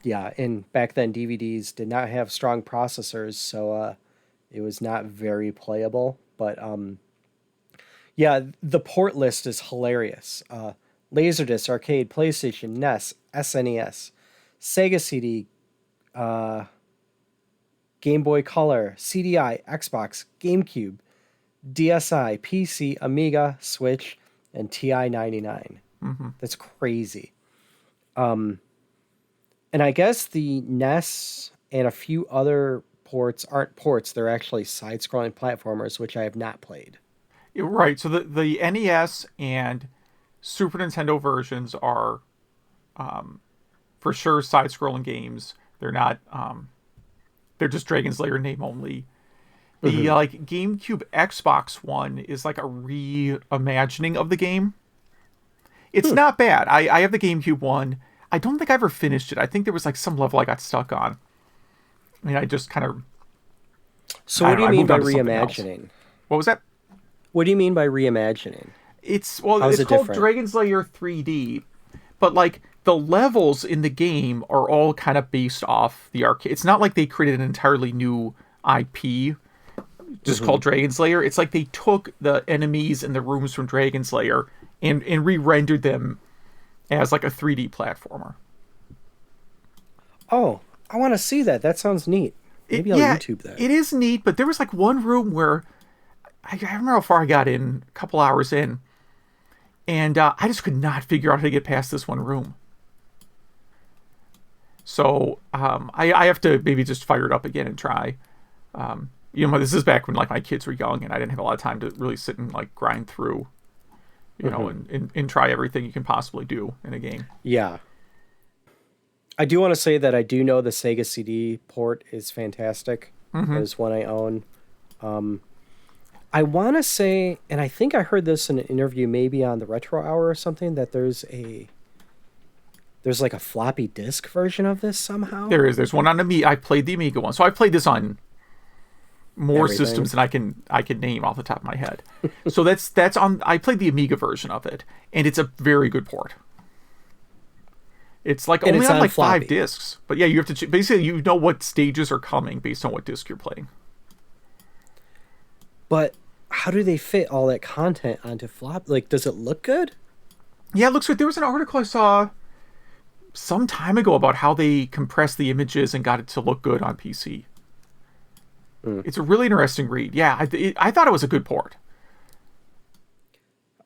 Yeah, and back then DVDs did not have strong processors, so it was not very playable. But the port list is hilarious. Laserdisc, arcade, PlayStation, NES, SNES, Sega CD, Game Boy Color, CDI, Xbox, GameCube, DSi, PC, Amiga, Switch, and TI-99. Mm-hmm. That's crazy. And I guess the NES and a few other ports aren't ports. They're actually side-scrolling platformers, which I have not played. Right. So the NES and Super Nintendo versions are for sure side-scrolling games. They're not... they're just Dragon's Lair name only. The GameCube Xbox one is like a reimagining of the game. It's not bad. I have the GameCube one. I don't think I ever finished it. I think there was like some level I got stuck on. I mean, I just kind of... So what do you mean by reimagining? What was that? What do you mean by reimagining? It's called Dragon's Lair 3D, but like the levels in the game are all kind of based off the arcade. It's not like they created an entirely new IP just called Dragon's Lair. It's like they took the enemies and the rooms from Dragon's Lair and re-rendered them as like a 3D platformer. Oh, I want to see that. That sounds neat. Maybe I'll YouTube that. It is neat, but there was like one room where I remember how far I got in, a couple hours in, and I just could not figure out how to get past this one room. So I have to maybe just fire it up again and try. This is back when like my kids were young and I didn't have a lot of time to really sit and like grind through you know, and try everything you can possibly do in a game. Yeah. I do want to say that I do know the Sega CD port is fantastic. That is one I own. I want to say, and I think I heard this in an interview, maybe on the Retro Hour or something, that there's like a floppy disk version of this somehow. There is. There's one on Amiga. I played the Amiga one, so I played this on more systems than I can name off the top of my head. So that's on. I played the Amiga version of it, and it's a very good port. It's like only on like floppy. 5 discs, but yeah, you have to basically you know what stages are coming based on what disc you're playing. But how do they fit all that content onto flop? Like, does it look good? Yeah, it looks good. There was an article I saw some time ago about how they compressed the images and got it to look good on PC. It's a really interesting read. Yeah, I thought it was a good port.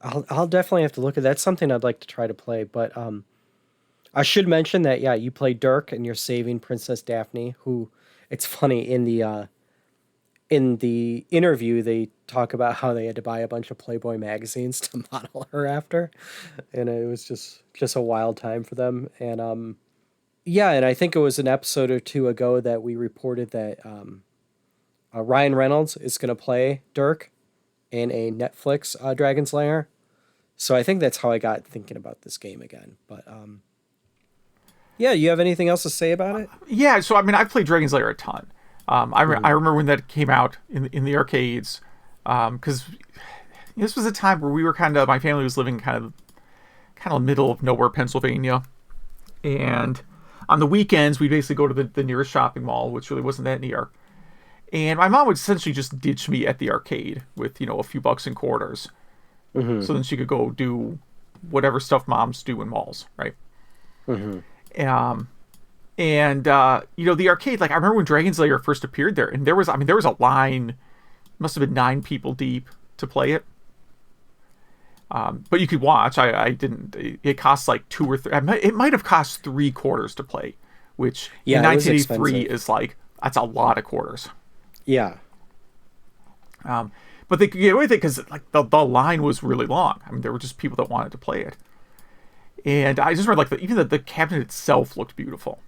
I'll definitely have to look at that. That's something I'd like to try to play. But I should mention that, yeah, you play Dirk and you're saving Princess Daphne, who, it's funny, in the interview, they talk about how they had to buy a bunch of Playboy magazines to model her after. And it was just a wild time for them. And yeah, and I think it was an episode or two ago that we reported that Ryan Reynolds is going to play Dirk in a Netflix Dragon's Lair. So I think that's how I got thinking about this game again. But yeah, you have anything else to say about it? Yeah, so I mean, I've played Dragon's Lair a ton. I remember when that came out in the arcades, because this was a time where we were my family was living kind of middle of nowhere, Pennsylvania, and on the weekends we'd basically go to the nearest shopping mall, which really wasn't that near, and my mom would essentially just ditch me at the arcade with a few bucks and quarters, so then she could go do whatever stuff moms do in malls, right? And the arcade, like I remember when Dragon's Lair first appeared there, and there was a line, must have been 9 people deep to play it. But you could watch. I didn't. It costs like 2 or 3. It might have cost 3 quarters to play, which in 1983 is like that's a lot of quarters. Yeah. But they could get away with it because like the line was really long. I mean, there were just people that wanted to play it. And I just remember even the cabinet itself looked beautiful.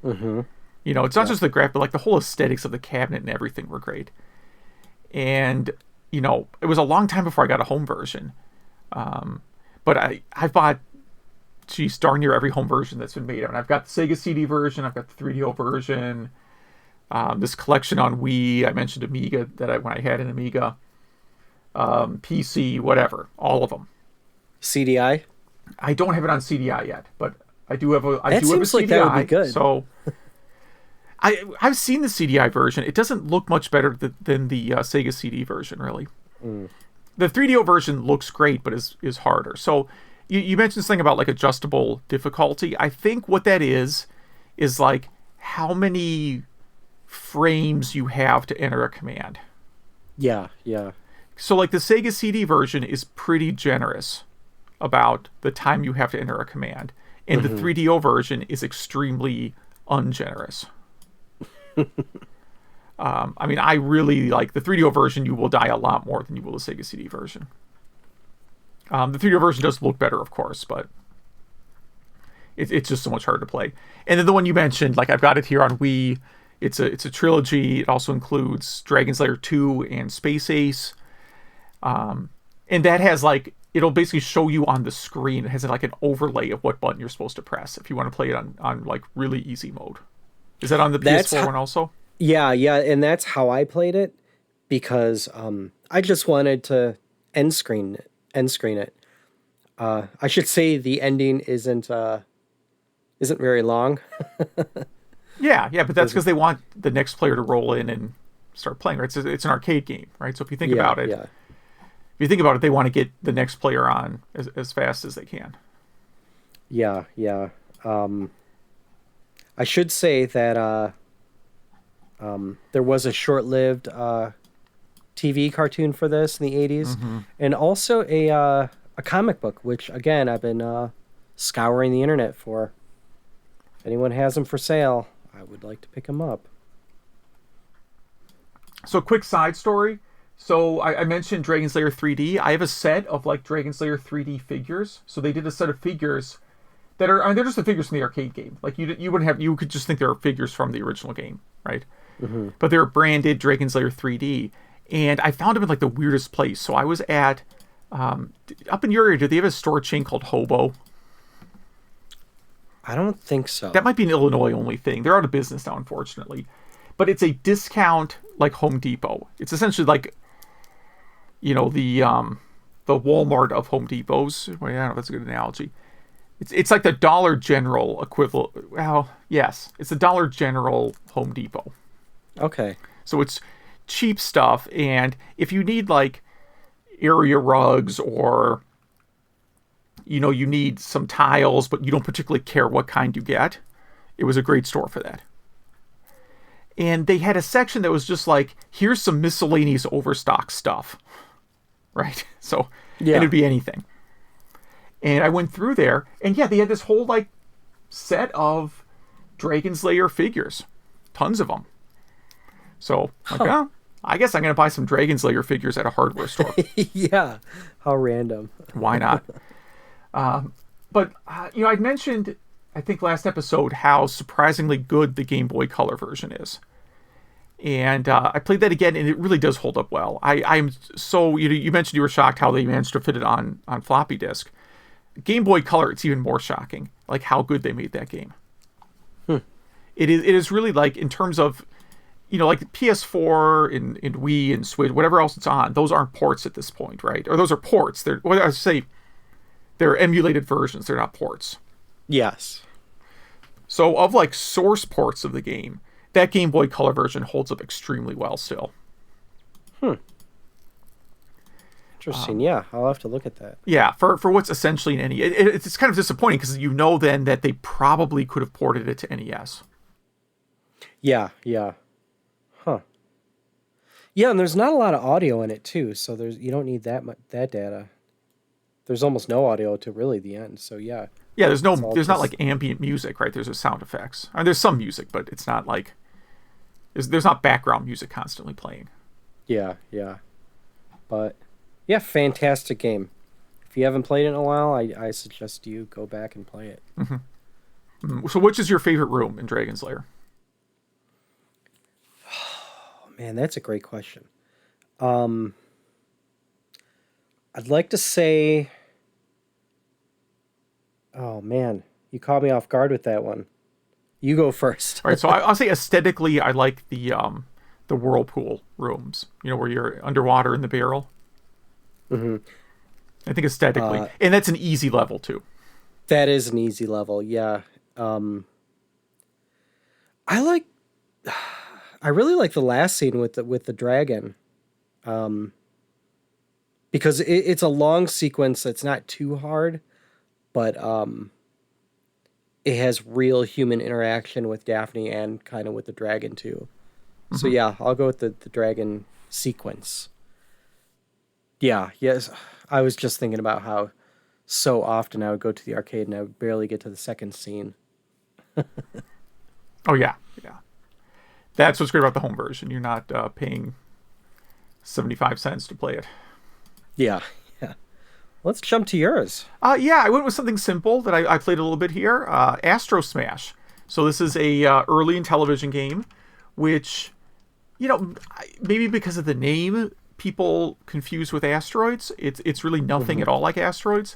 It's not just the graphic, but like the whole aesthetics of the cabinet and everything were great. And it was a long time before I got a home version. But I've bought darn near every home version that's been made. I mean, I've got the Sega CD version, I've got the 3DO version, this collection on Wii. I mentioned Amiga when I had an Amiga, PC, whatever, all of them. CDI. I don't have it on CDI yet, but I do have a. That seems like that would be good. So, I've seen the CDI version. It doesn't look much better than the Sega CD version, really. The 3DO version looks great, but is harder. So, you mentioned this thing about like adjustable difficulty. I think what that is like how many frames you have to enter a command. Yeah. So, like the Sega CD version is pretty generous about the time you have to enter a command. And the 3DO version is extremely ungenerous. I mean, I really like the 3DO version. You will die a lot more than you will the Sega CD version. The 3DO version does look better, of course, but it's just so much harder to play. And then the one you mentioned, like I've got it here on Wii. It's a trilogy. It also includes Dragon's Lair 2 and Space Ace. And that has like, it'll basically show you on the screen. It has like an overlay of what button you're supposed to press if you want to play it on like really easy mode. Is that on the PS4 one also? Yeah, and that's how I played it because I just wanted to end screen it. I should say the ending isn't very long. yeah, but that's because they want the next player to roll in and start playing. Right? It's an arcade game, right? So if you think about it. Yeah. If you think about it, they want to get the next player on as fast as they can. Yeah. I should say that there was a short-lived TV cartoon for this in the 80s, and also a comic book, which, again, I've been scouring the internet for. If anyone has them for sale, I would like to pick them up. So, quick side story. So I mentioned Dragon's Lair 3D. I have a set of like Dragon's Lair 3D figures. So they did a set of figures that are, they're just the figures from the arcade game. Like you wouldn't have, you could just think they're figures from the original game, right? Mm-hmm. But they're branded Dragon's Lair 3D. And I found them in like the weirdest place. So I was at, up in your area, do they have a store chain called Hobo? I don't think so. That might be an Illinois only thing. They're out of business now, unfortunately. But it's a discount like Home Depot. It's essentially like, you know, the Walmart of Home Depots. Well, I don't know if that's a good analogy. It's like the Dollar General equivalent. Well, yes, it's the Dollar General Home Depot. Okay. So it's cheap stuff, and if you need like area rugs or, you know, you need some tiles, but you don't particularly care what kind you get, it was a great store for that. And they had a section that was just like, here's some miscellaneous overstock stuff, right? So it'd be anything. And I went through there, and yeah, they had this whole like set of Dragon's Lair figures, tons of them. So like, oh, I guess I'm gonna buy some Dragon's Lair figures at a hardware store. Yeah, how random. Why not? But you know, I'd mentioned, I think last episode, how surprisingly good the Game Boy Color version is. And I played that again, and it really does hold up well. I'm so, you mentioned you were shocked how they managed to fit it on floppy disk. Game Boy Color, it's even more shocking, like how good they made that game. It is really like, in terms of, you know, like the PS4 and Wii and Switch, whatever else it's on, those aren't ports at this point, right? Or those are ports. They're, well, I say, they're emulated versions. They're not ports. Yes. So of like source ports of the game, that Game Boy Color version holds up extremely well still. Interesting. Yeah, I'll have to look at that. Yeah, for what's essentially an NES. It's kind of disappointing because you know then that they probably could have ported it to NES. Yeah. Huh. Yeah, and there's not a lot of audio in it too, so you don't need that data. There's almost no audio to really the end, so yeah. Yeah, there's not like ambient music, right? There's sound effects. I mean, there's some music, but it's not like there's not background music constantly playing. Yeah. But yeah, fantastic game. If you haven't played it in a while, I suggest you go back and play it. Mm-hmm. So which is your favorite room in Dragon's Lair? Oh, man, that's a great question. I'd like to say... Oh, man, you caught me off guard with that one. You go first. All right, so I'll say aesthetically, I like the whirlpool rooms, you know, where you're underwater in the barrel. Mm-hmm. I think aesthetically, and that's an easy level too. That is an easy level, yeah. I really like the last scene with the dragon, because it's a long sequence that's not too hard, but it has real human interaction with Daphne and kind of with the dragon too. Mm-hmm. So yeah, I'll go with the dragon sequence. Yeah, yes. I was just thinking about how so often I would go to the arcade and I would barely get to the second scene. Oh, yeah. That's what's great about the home version. You're not paying 75 cents to play it. Yeah. Let's jump to yours. Yeah, I went with something simple that I played a little bit here. Astrosmash. So this is a early in television game, which, you know, maybe because of the name, people confuse with Asteroids. It's really nothing at all like Asteroids.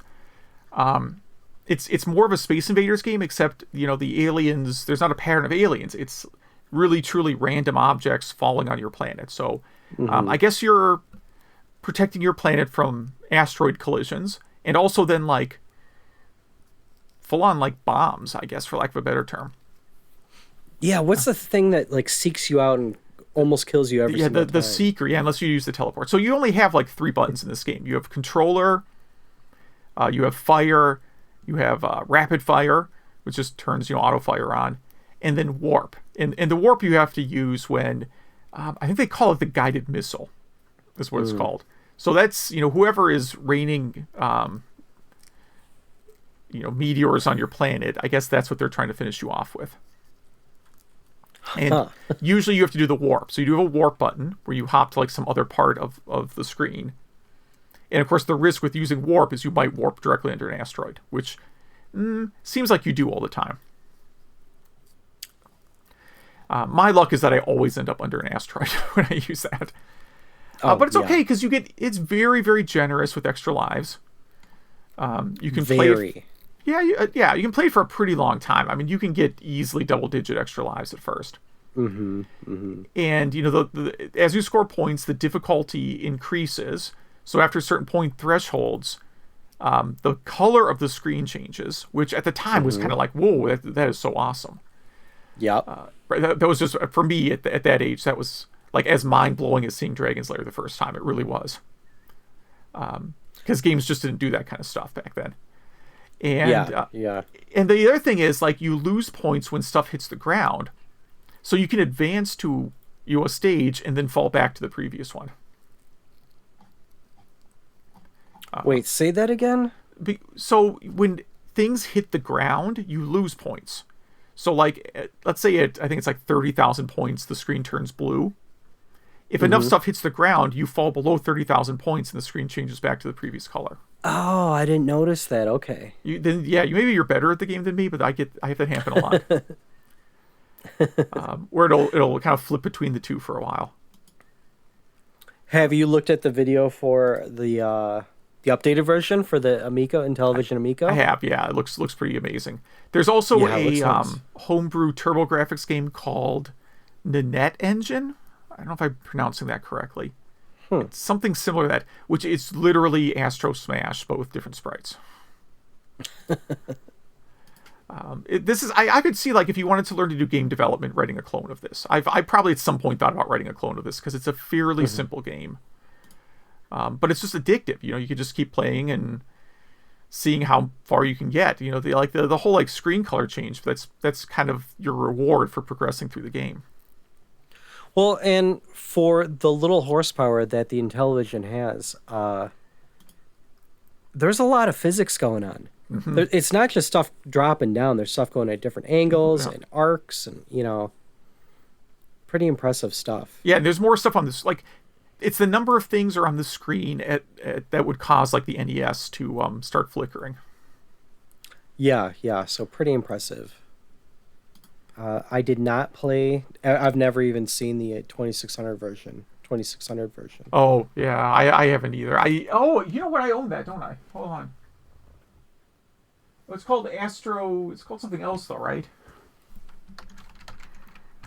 It's more of a Space Invaders game, except, you know, the aliens, there's not a pattern of aliens. It's really truly random objects falling on your planet. So I guess you're protecting your planet from asteroid collisions, and also then like full on like bombs, I guess, for lack of a better term. Yeah, what's the thing that like seeks you out and almost kills you every single time? The seeker, unless you use the teleport. So you only have like 3 buttons in this game. You have controller, you have fire, you have rapid fire, which just turns, you know, auto fire on, and then warp. And the warp you have to use when I think they call it the guided missile, is what it's called. So that's, you know, whoever is raining you know, meteors on your planet, I guess that's what they're trying to finish you off with. And usually you have to do the warp. So you do have a warp button where you hop to like some other part of the screen. And of course, the risk with using warp is you might warp directly under an asteroid, which seems like you do all the time. My luck is that I always end up under an asteroid when I use that. But it's okay because it's very, very generous with extra lives. You can play. You can play for a pretty long time. I mean, you can get easily double-digit extra lives at first. And as you score points, the difficulty increases. So after certain point thresholds, the color of the screen changes, which at the time was kind of like, whoa, that is so awesome. Yeah. That was just, for me at that age, that was like as mind-blowing as seeing Dragon's Lair the first time. It really was. Because games just didn't do that kind of stuff back then. And and the other thing is, like, you lose points when stuff hits the ground. So you can advance to a stage and then fall back to the previous one. Wait, say that again? So when things hit the ground, you lose points. So, like, let's say I think it's like 30,000 points, the screen turns blue. If enough stuff hits the ground, you fall below 30,000 points and the screen changes back to the previous color. Oh, I didn't notice that. Okay. Maybe you're better at the game than me, but I have that happen a lot. Where it'll kind of flip between the two for a while. Have you looked at the video for the updated version for the Amico, Intellivision Amico? I have, yeah. It looks pretty amazing. There's also a nice homebrew TurboGrafx game called Nanette Engine. I don't know if I'm pronouncing that correctly. It's something similar to that, which is literally Astrosmash, but with different sprites. I could see, like, if you wanted to learn to do game development, writing a clone of this. I probably at some point thought about writing a clone of this because it's a fairly simple game. But it's just addictive. You can just keep playing and seeing how far you can get. The whole like screen color change. That's kind of your reward for progressing through the game. Well, and for the little horsepower that the Intellivision has, there's a lot of physics going on. It's not just stuff dropping down. There's stuff going at different angles and arcs, and pretty impressive stuff. Yeah, and there's more stuff on this. Like, it's the number of things are on the screen that would cause like the NES to start flickering. Yeah. So pretty impressive. I did not play. I've never even seen the 2600 version. Oh yeah, I haven't either. You know what? I own that, don't I? Hold on. It's called Astro. It's called something else though, right?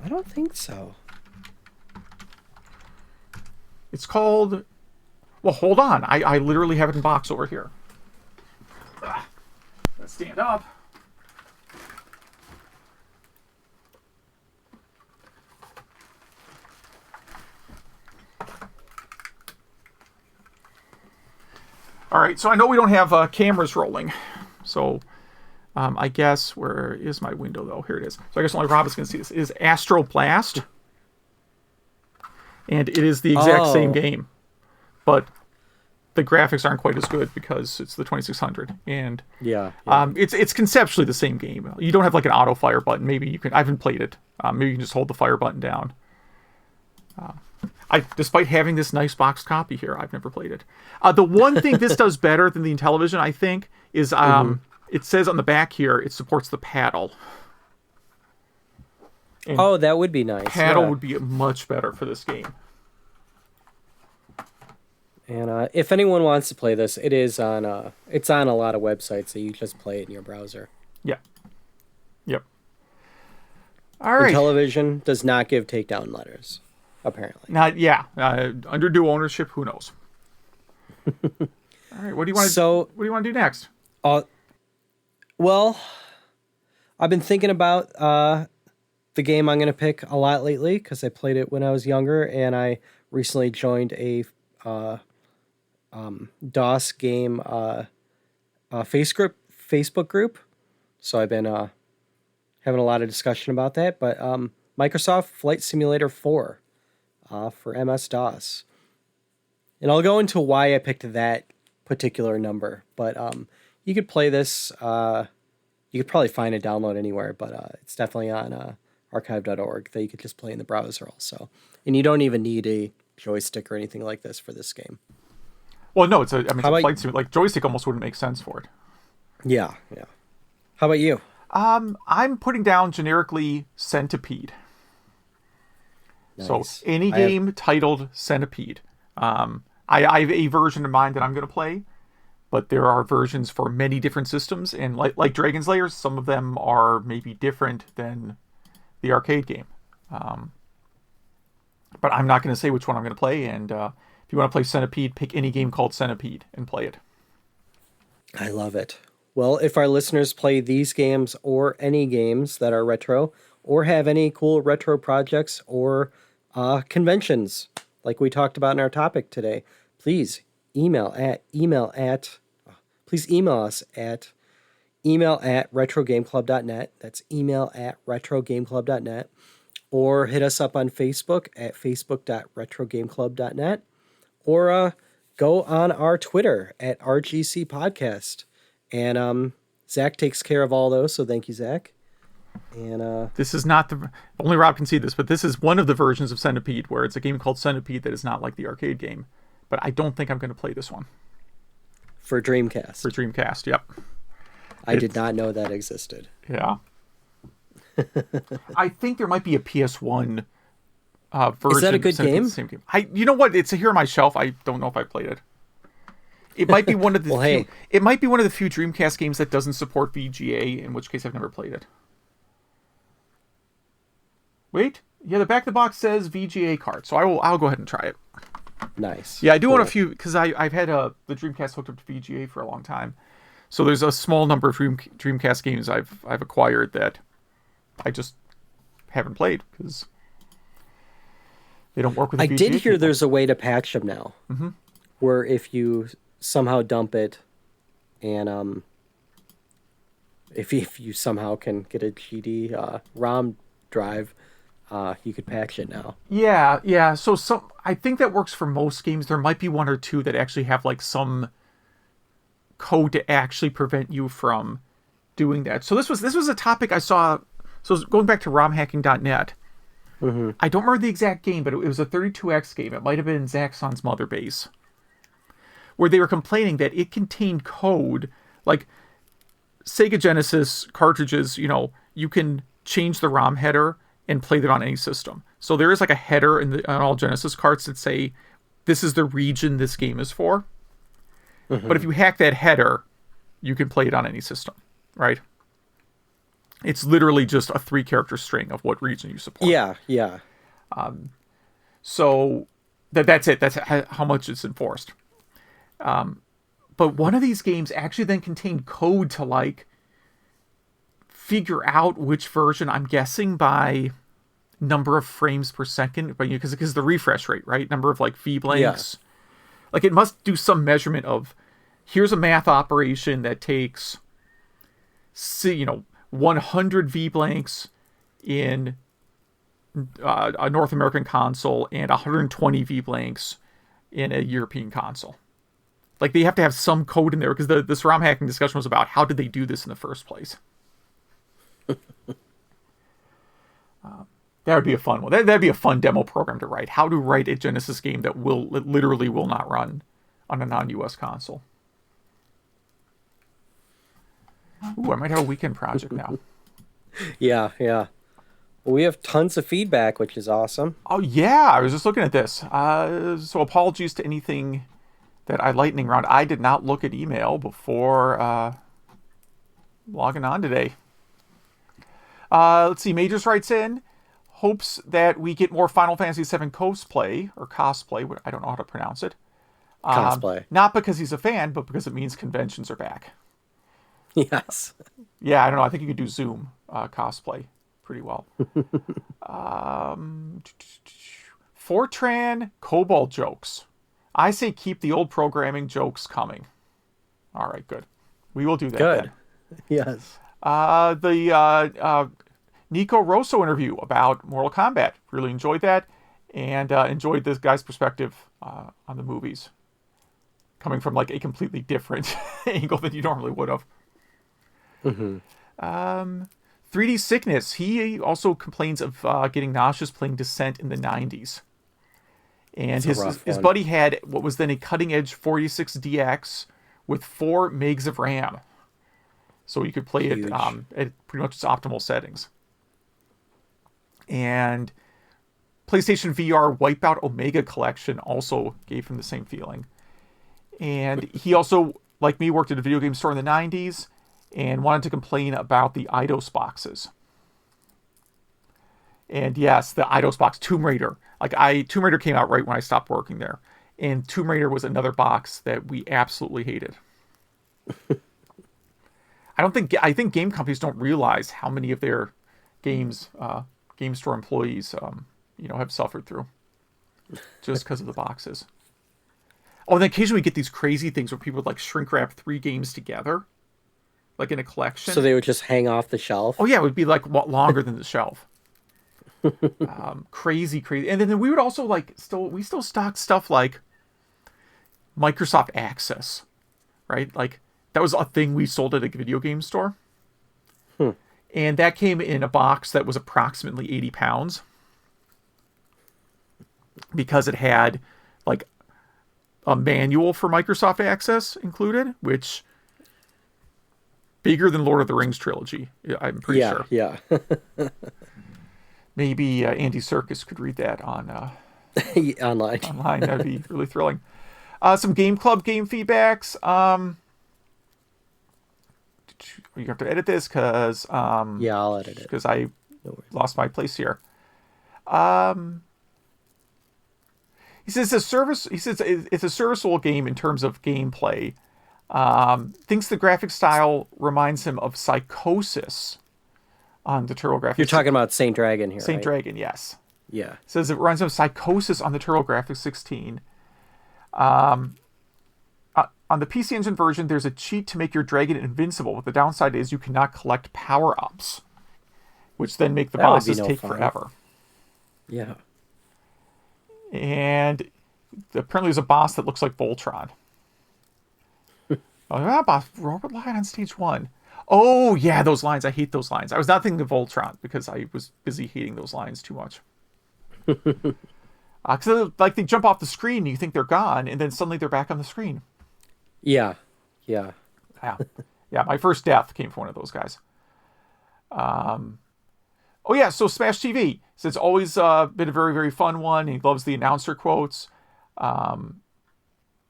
I don't think so. It's called... Well, hold on. I literally have it in box over here. Let's stand up. All right, so I know we don't have cameras rolling. So I guess, where is my window, though? Here it is. So I guess only Rob is going to see this. It is Astro Blast. And it is the exact same game. But the graphics aren't quite as good because it's the 2600. And it's conceptually the same game. You don't have like an auto fire button. Maybe you can... I haven't played it. Maybe you can just hold the fire button down. Despite having this nice box copy here, I've never played it. The one thing this does better than the Intellivision, I think, is it says on the back here it supports the paddle. And that would be nice. Paddle would be much better for this game. And if anyone wants to play this, it's on a lot of websites, so you just play it in your browser. Yeah. Yep. All right. Intellivision does not give takedown letters, apparently. Under due ownership, who knows? All right. What do you want to do next? Well, I've been thinking about the game I'm going to pick a lot lately because I played it when I was younger, and I recently joined a DOS game Facebook group. So I've been having a lot of discussion about that. But Microsoft Flight Simulator 4 for MS-DOS. And I'll go into why I picked that particular number. But you could play this. You could probably find a download anywhere, but it's definitely on archive.org that you could just play in the browser also. And you don't even need a joystick or anything like this for this game. Well, no, it's a flight sim. Like, joystick almost wouldn't make sense for it. Yeah, yeah. How about you? I'm putting down generically Centipede. Nice. So any game titled Centipede. I have a version of mine that I'm going to play, but there are versions for many different systems, and like Dragon's Lair, some of them are maybe different than the arcade game. But I'm not going to say which one I'm going to play, and if you want to play Centipede, pick any game called Centipede and play it. I love it. Well, if our listeners play these games or any games that are retro, or have any cool retro projects or conventions like we talked about in our topic today, please email us at email@retrogameclub.net. That's email@retrogameclub.net. Or hit us up on Facebook at facebook.retrogameclub.net. Or go on our Twitter at RGC Podcast. And Zach takes care of all those, so thank you, Zach. And this is not only Rob can see this, but this is one of the versions of Centipede where it's a game called Centipede that is not like the arcade game. But I don't think I'm going to play this one. For Dreamcast. For Dreamcast, yep. I did not know that existed. Yeah. I think there might be a PS1 version. Is that a good game? Same game. You know what? It's here on my shelf. I don't know if I played it. It might be one of the It might be one of the few Dreamcast games that doesn't support VGA, in which case I've never played it. Wait, yeah, the back of the box says VGA Kart, so I'll go ahead and try it. Nice. Yeah, I do want a few because I've had the Dreamcast hooked up to VGA for a long time, so there's a small number of Dreamcast games I've acquired that I just haven't played because they don't work with the VGA. I did hear people. there's a way to patch them now, where if you somehow dump it, and if you somehow can get a GD ROM drive, you could patch it now. Yeah. So I think that works for most games. There might be one or two that actually have like some code to actually prevent you from doing that. So this was a topic I saw. So going back to romhacking.net, I don't remember the exact game, but it was a 32X game. It might have been Zaxxon's Mother Base, where they were complaining that it contained code like Sega Genesis cartridges. You can change the ROM header and play that on any system. So there is like a header on all Genesis carts that say, this is the region this game is for. But if you hack that header, you can play it on any system, right? It's literally just a 3-character string of what region you support. Yeah. So that's it. That's how much it's enforced. But one of these games actually then contained code to like figure out which version, I'm guessing by number of frames per second, but because the refresh rate, right? Number of like V blanks. Yeah. Like it must do some measurement of, here's a math operation that takes 100 V blanks in a North American console and 120 V blanks in a European console. Like they have to have some code in there because this ROM hacking discussion was about how did they do this in the first place. That would be a fun one. That'd be a fun demo program to write. How to write a Genesis game that literally will not run on a non-US console. Ooh, I might have a weekend project now. Yeah. Well, we have tons of feedback, which is awesome. Oh, yeah. I was just looking at this. So apologies to anything that I lightning round. I did not look at email before logging on today. Let's see. Majors writes in, hopes that we get more Final Fantasy VII cosplay. I don't know how to pronounce it. Cosplay. Not because he's a fan, but because it means conventions are back. Yes. Yeah, I don't know. I think you could do Zoom cosplay pretty well. Fortran COBOL jokes. I say keep the old programming jokes coming. All right, good. We will do that. Good. Then. Yes. The Nico Rosso interview about Mortal Kombat. Really enjoyed that, and enjoyed this guy's perspective on the movies, coming from like a completely different angle than you normally would have. 3D Sickness, he also complains of getting nauseous playing Descent in the 90s. And his buddy had what was then a cutting-edge 46DX with 4 megs of RAM. So you could play it at pretty much its optimal settings. And PlayStation VR Wipeout Omega Collection also gave him the same feeling. And he also, like me, worked at a video game store in the 90s and wanted to complain about the Eidos boxes. And yes, the Eidos box, Tomb Raider. Tomb Raider came out right when I stopped working there. And Tomb Raider was another box that we absolutely hated. I think game companies don't realize how many of their game store employees, have suffered through just because of the boxes. Oh, and then occasionally we get these crazy things where people would like shrink wrap 3 games together, like in a collection. So they would just hang off the shelf? Oh yeah, it would be like longer than the shelf. Crazy. And then we would also still stock stuff like Microsoft Access, right? Like that was a thing we sold at a video game store. And that came in a box that was approximately 80 pounds because it had like a manual for Microsoft Access included, which bigger than Lord of the Rings trilogy, I'm pretty sure. Yeah. Maybe Andy Serkis could read that on online. Online, that'd be really thrilling. Some Game Club game feedbacks. You have to edit this because yeah, I'll edit it because I lost my place here. He says it's a serviceable game in terms of gameplay. Thinks the graphic style reminds him of Psychosis on the TurboGrafx. You're talking about Saint Dragon here, Saint right? Dragon, yes. Yeah. Says it reminds him of Psychosis on the TurboGrafx 16. On the PC Engine version, there's a cheat to make your dragon invincible, but the downside is you cannot collect power-ups, which then make the bosses take forever. Yeah. And apparently there's a boss that looks like Voltron. Boss Robert Lion on stage 1. Oh, yeah, those lines. I hate those lines. I was not thinking of Voltron because I was busy hating those lines too much. Because they jump off the screen and you think they're gone, and then suddenly they're back on the screen. Yeah. Yeah, my first death came from one of those guys. So Smash TV. So it's always been a very, very fun one. He loves the announcer quotes.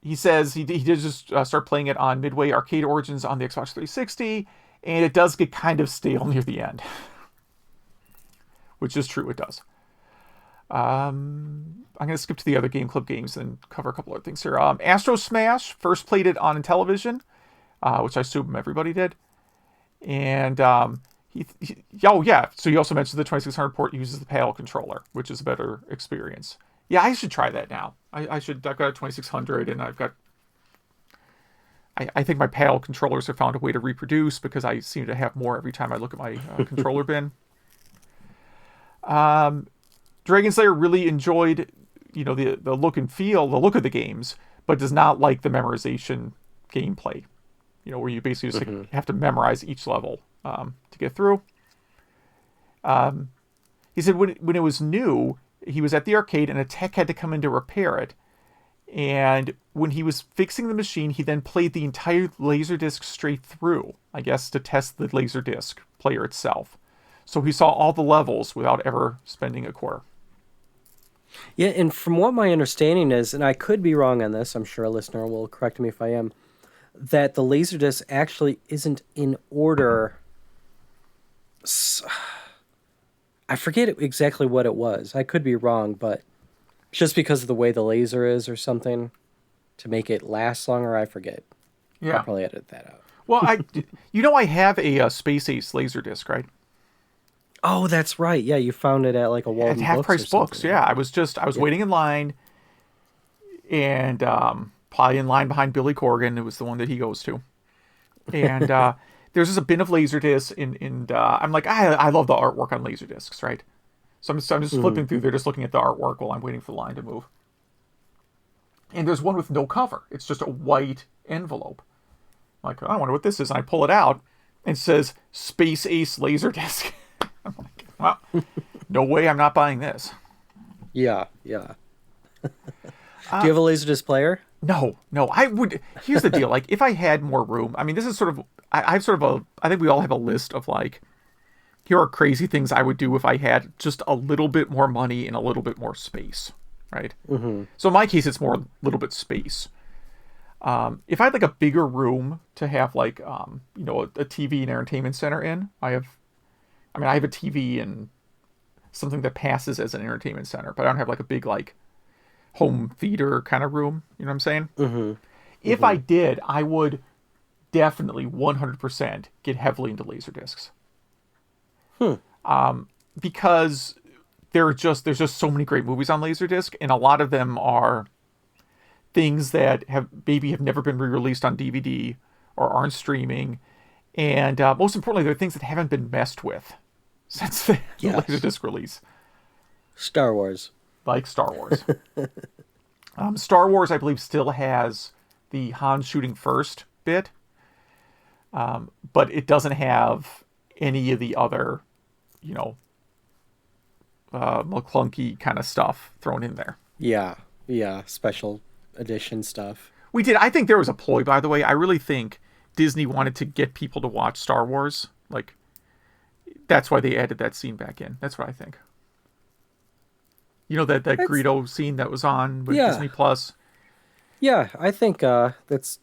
He says he did just start playing it on Midway Arcade Origins on the Xbox 360, and it does get kind of stale near the end. Which is true, it does. I'm going to skip to the other Game Club games and cover a couple other things here. Astrosmash, first played it on Intellivision, which I assume everybody did. And so he also mentioned the 2600 port uses the PAL controller, which is a better experience. Yeah, I should try that now. I've got a 2600 and I think my PAL controllers have found a way to reproduce because I seem to have more every time I look at my controller bin. Dragon Slayer really enjoyed, the look and feel, the look of the games, but does not like the memorization gameplay. Where you basically just have to memorize each level to get through. He said when it was new, he was at the arcade and a tech had to come in to repair it. And when he was fixing the machine, he then played the entire Laserdisc straight through, I guess, to test the Laserdisc player itself. So he saw all the levels without ever spending a quarter. Yeah, and from what my understanding is, and I could be wrong on this, I'm sure a listener will correct me if I am, that the Laserdisc actually isn't in order. I forget exactly what it was. I could be wrong, but just because of the way the laser is or something to make it last longer, I forget. Yeah. I'll probably edit that out. Well, I have a Space Ace Laserdisc, right? Oh, that's right. Yeah, you found it at like a Walden At Half Price Books. Yeah, I was waiting in line, and probably in line behind Billy Corgan. It was the one that he goes to, and there's just a bin of Laserdiscs, and I'm like, I love the artwork on Laserdiscs, right? So I'm just flipping through there, just looking at the artwork while I'm waiting for the line to move. And there's one with no cover. It's just a white envelope. I'm like, I wonder what this is. And I pull it out, and says Space Ace Laserdisc. I'm like, well, no way, I'm not buying this. Yeah. Do you have a Laserdisc player? No, I would. Here's the deal. Like, if I had more room, I mean, this is sort of, I have sort of I think we all have a list of like, here are crazy things I would do if I had just a little bit more money and a little bit more space, right? Mm-hmm. So in my case, it's more a little bit space. If I had like a bigger room to have like, a TV and entertainment center in, I have a TV and something that passes as an entertainment center, but I don't have like a big like home theater kind of room. You know what I'm saying? Mm-hmm. If I did, I would definitely 100% get heavily into Laserdiscs. Because there's just so many great movies on Laserdisc, and a lot of them are things that have never been re-released on DVD or aren't streaming, and most importantly, they're things that haven't been messed with since the Laserdisc release. Star Wars. Like Star Wars. Star Wars, I believe, still has the Han shooting first bit, but it doesn't have any of the other, McClunky kind of stuff thrown in there. Yeah, special edition stuff. We did. I think there was a ploy, by the way. I really think Disney wanted to get people to watch Star Wars. Like, that's why they added that scene back in. That's what I think. That Greedo scene that was on with Disney Plus. Yeah, I think that's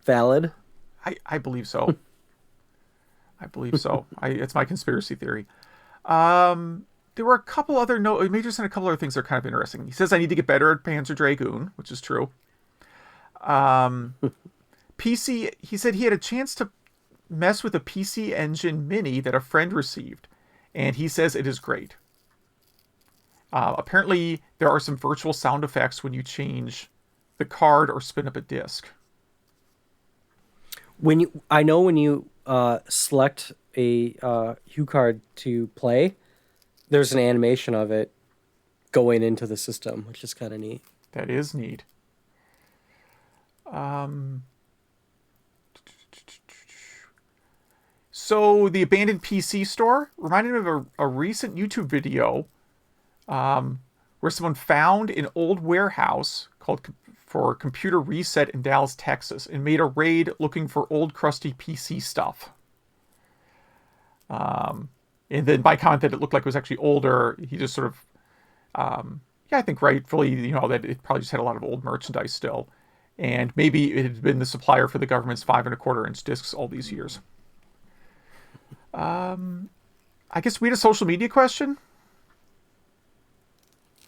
valid. I believe so. It's my conspiracy theory. There were a couple other Major sent a couple other things that are kind of interesting. He says I need to get better at Panzer Dragoon, which is true. PC. He said he had a chance to mess with a PC Engine Mini that a friend received, and he says it is great. Apparently, there are some virtual sound effects when you change the card or spin up a disc. When you select a Hue card to play, there's an animation of it going into the system, which is kind of neat. That is neat. So the abandoned PC store reminded me of a recent YouTube video where someone found an old warehouse for Computer Reset in Dallas, Texas, and made a raid looking for old crusty PC stuff. And then by comment that it looked like it was actually older, he just sort of, I think rightfully, that it probably just had a lot of old merchandise still. And maybe it had been the supplier for the government's 5 1/4-inch discs all these years. I guess we had a social media question.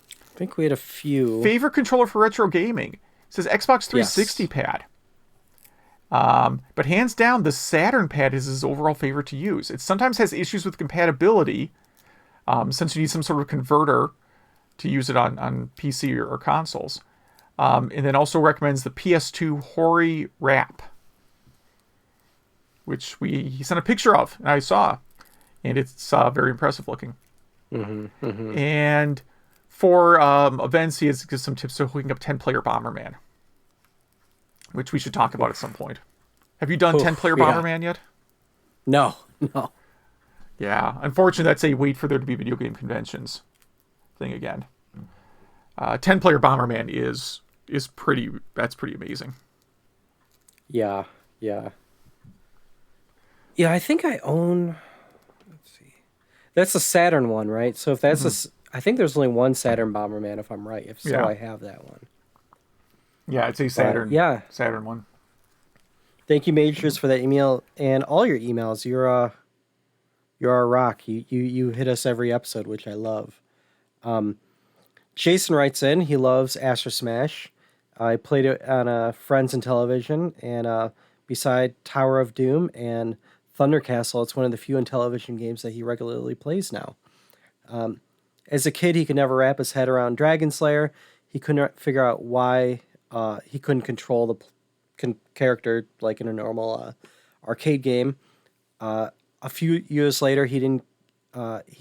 I think we had a few. Favorite controller for retro gaming? It says Xbox 360 pad. But hands down, the Saturn pad is his overall favorite to use. It sometimes has issues with compatibility, since you need some sort of converter to use it on PC or consoles. And then also recommends the PS2 Hori Wrap, which he sent a picture of, and I saw, and it's very impressive looking. Mm-hmm, mm-hmm. And for events, he has some tips for hooking up 10-player Bomberman, which we should talk about at some point. Have you done 10-player Bomberman yet? No. Yeah, unfortunately, that's a wait for there to be video game conventions thing again. 10-player Bomberman is pretty amazing. Yeah. Yeah, I think I own. Let's see. That's a Saturn one, right? So if that's I think there's only one Saturn Bomberman, if I'm right. If so, I have that one. Yeah, it's a Saturn. Saturn one. Thank you, Majors, for that email and all your emails. You're a rock. You hit us every episode, which I love. Jason writes in. He loves Astrosmash. I played it on Friends and Television, and beside Tower of Doom and Thunder Castle, it's one of the few Intellivision games that he regularly plays now. As a kid, he could never wrap his head around Dragon Slayer. He couldn't figure out why he couldn't control the character like in a normal arcade game. A few years later, he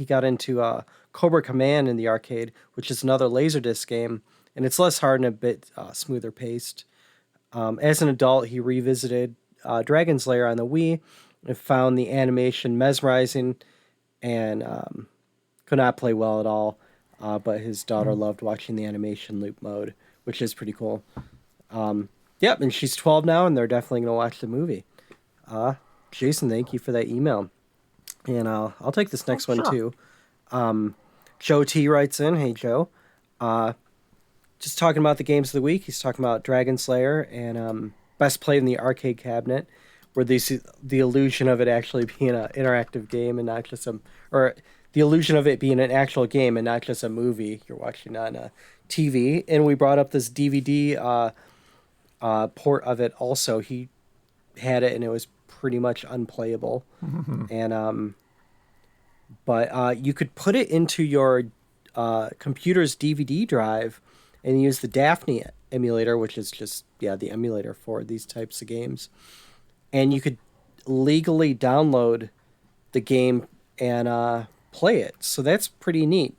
got into Cobra Command in the arcade, which is another Laserdisc game, and it's less hard and a bit smoother paced. As an adult, he revisited Dragon Slayer on the Wii, I found the animation mesmerizing and could not play well at all. But his daughter loved watching the animation loop mode, which is pretty cool. Yep, and she's 12 now, and they're definitely going to watch the movie. Jason, thank you for that email. And I'll take this next one, too. Joe T writes in, hey, Joe. Just talking about the games of the week. He's talking about Dragon Slayer and best played in the arcade cabinet, where they see the illusion of it actually being an interactive game and not just or the illusion of it being an actual game and not just a movie you're watching on a TV. And we brought up this DVD port of it also. He had it and it was pretty much unplayable. And but you could put it into your computer's DVD drive and use the Daphne emulator, which is just the emulator for these types of games. And you could legally download the game and play it. So that's pretty neat.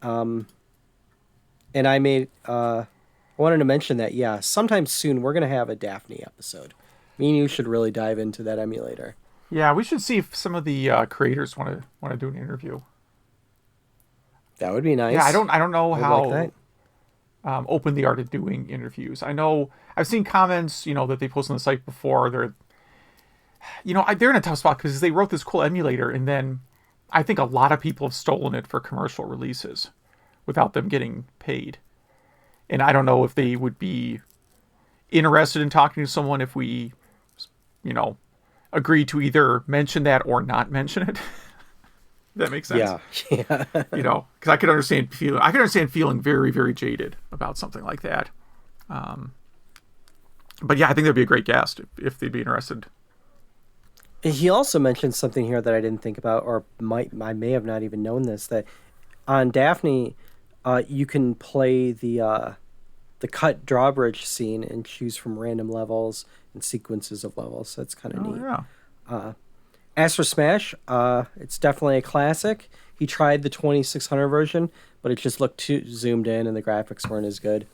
And I wanted to mention that, sometime soon we're going to have a Daphne episode. Me and you should really dive into that emulator. Yeah, we should see if some of the creators want to do an interview. That would be nice. Yeah, I don't know how like open they are to doing interviews. I know I've seen comments, that they post on the site before. They're in a tough spot because they wrote this cool emulator, and then I think a lot of people have stolen it for commercial releases without them getting paid. And I don't know if they would be interested in talking to someone if we, agree to either mention that or not mention it. That makes sense. Yeah. Because I could understand feeling very, very jaded about something like that. But yeah, I think that'd be a great guest if they'd be interested. He also mentioned something here that I didn't think about, or I may have not even known this, that on Daphne, you can play the cut drawbridge scene and choose from random levels and sequences of levels. So that's kind of neat. Yeah. Astrosmash, it's definitely a classic. He tried the 2600 version, but it just looked too zoomed in and the graphics weren't as good.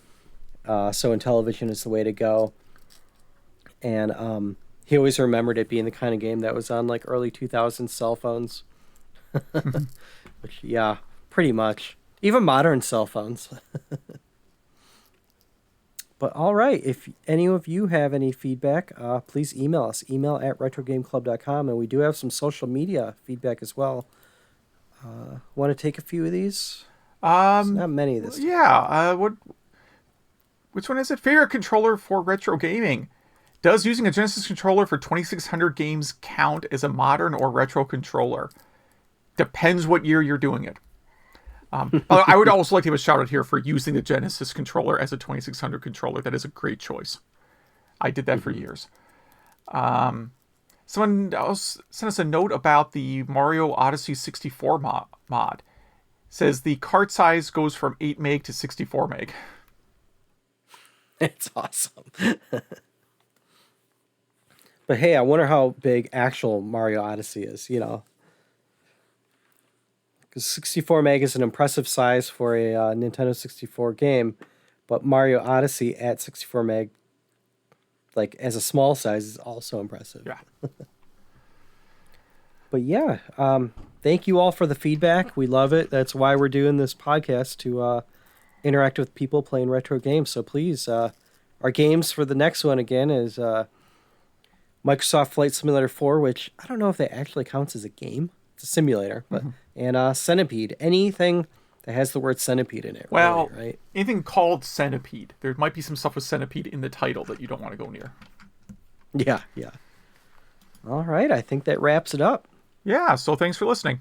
So Intellivision is the way to go. And he always remembered it being the kind of game that was on like early 2000s cell phones. Which, pretty much. Even modern cell phones. But all right, if any of you have any feedback, please email us. Email at retrogameclub.com. And we do have some social media feedback as well. Want to take a few of these? Not many this time. Yeah. Which one is it? Favorite controller for retro gaming? Does using a Genesis controller for 2600 games count as a modern or retro controller? Depends what year you're doing it. I would also like to give a shout out here for using the Genesis controller as a 2600 controller. That is a great choice. I did that for years. Someone else sent us a note about the Mario Odyssey 64 mod. Says the cart size goes from 8 meg to 64 meg. It's awesome. But hey, I wonder how big actual Mario Odyssey is, Because 64 meg is an impressive size for a Nintendo 64 game, but Mario Odyssey at 64 meg, like as a small size, is also impressive. Yeah. But yeah, thank you all for the feedback. We love it. That's why we're doing this podcast, to interact with people playing retro games. So please, our games for the next one again is Microsoft Flight Simulator 4, which I don't know if that actually counts as a game. It's a simulator, but and Centipede. Anything that has the word Centipede in it. Well, really, right? Anything called Centipede. There might be some stuff with Centipede in the title that you don't want to go near. Yeah. All right, I think that wraps it up. Yeah, so thanks for listening.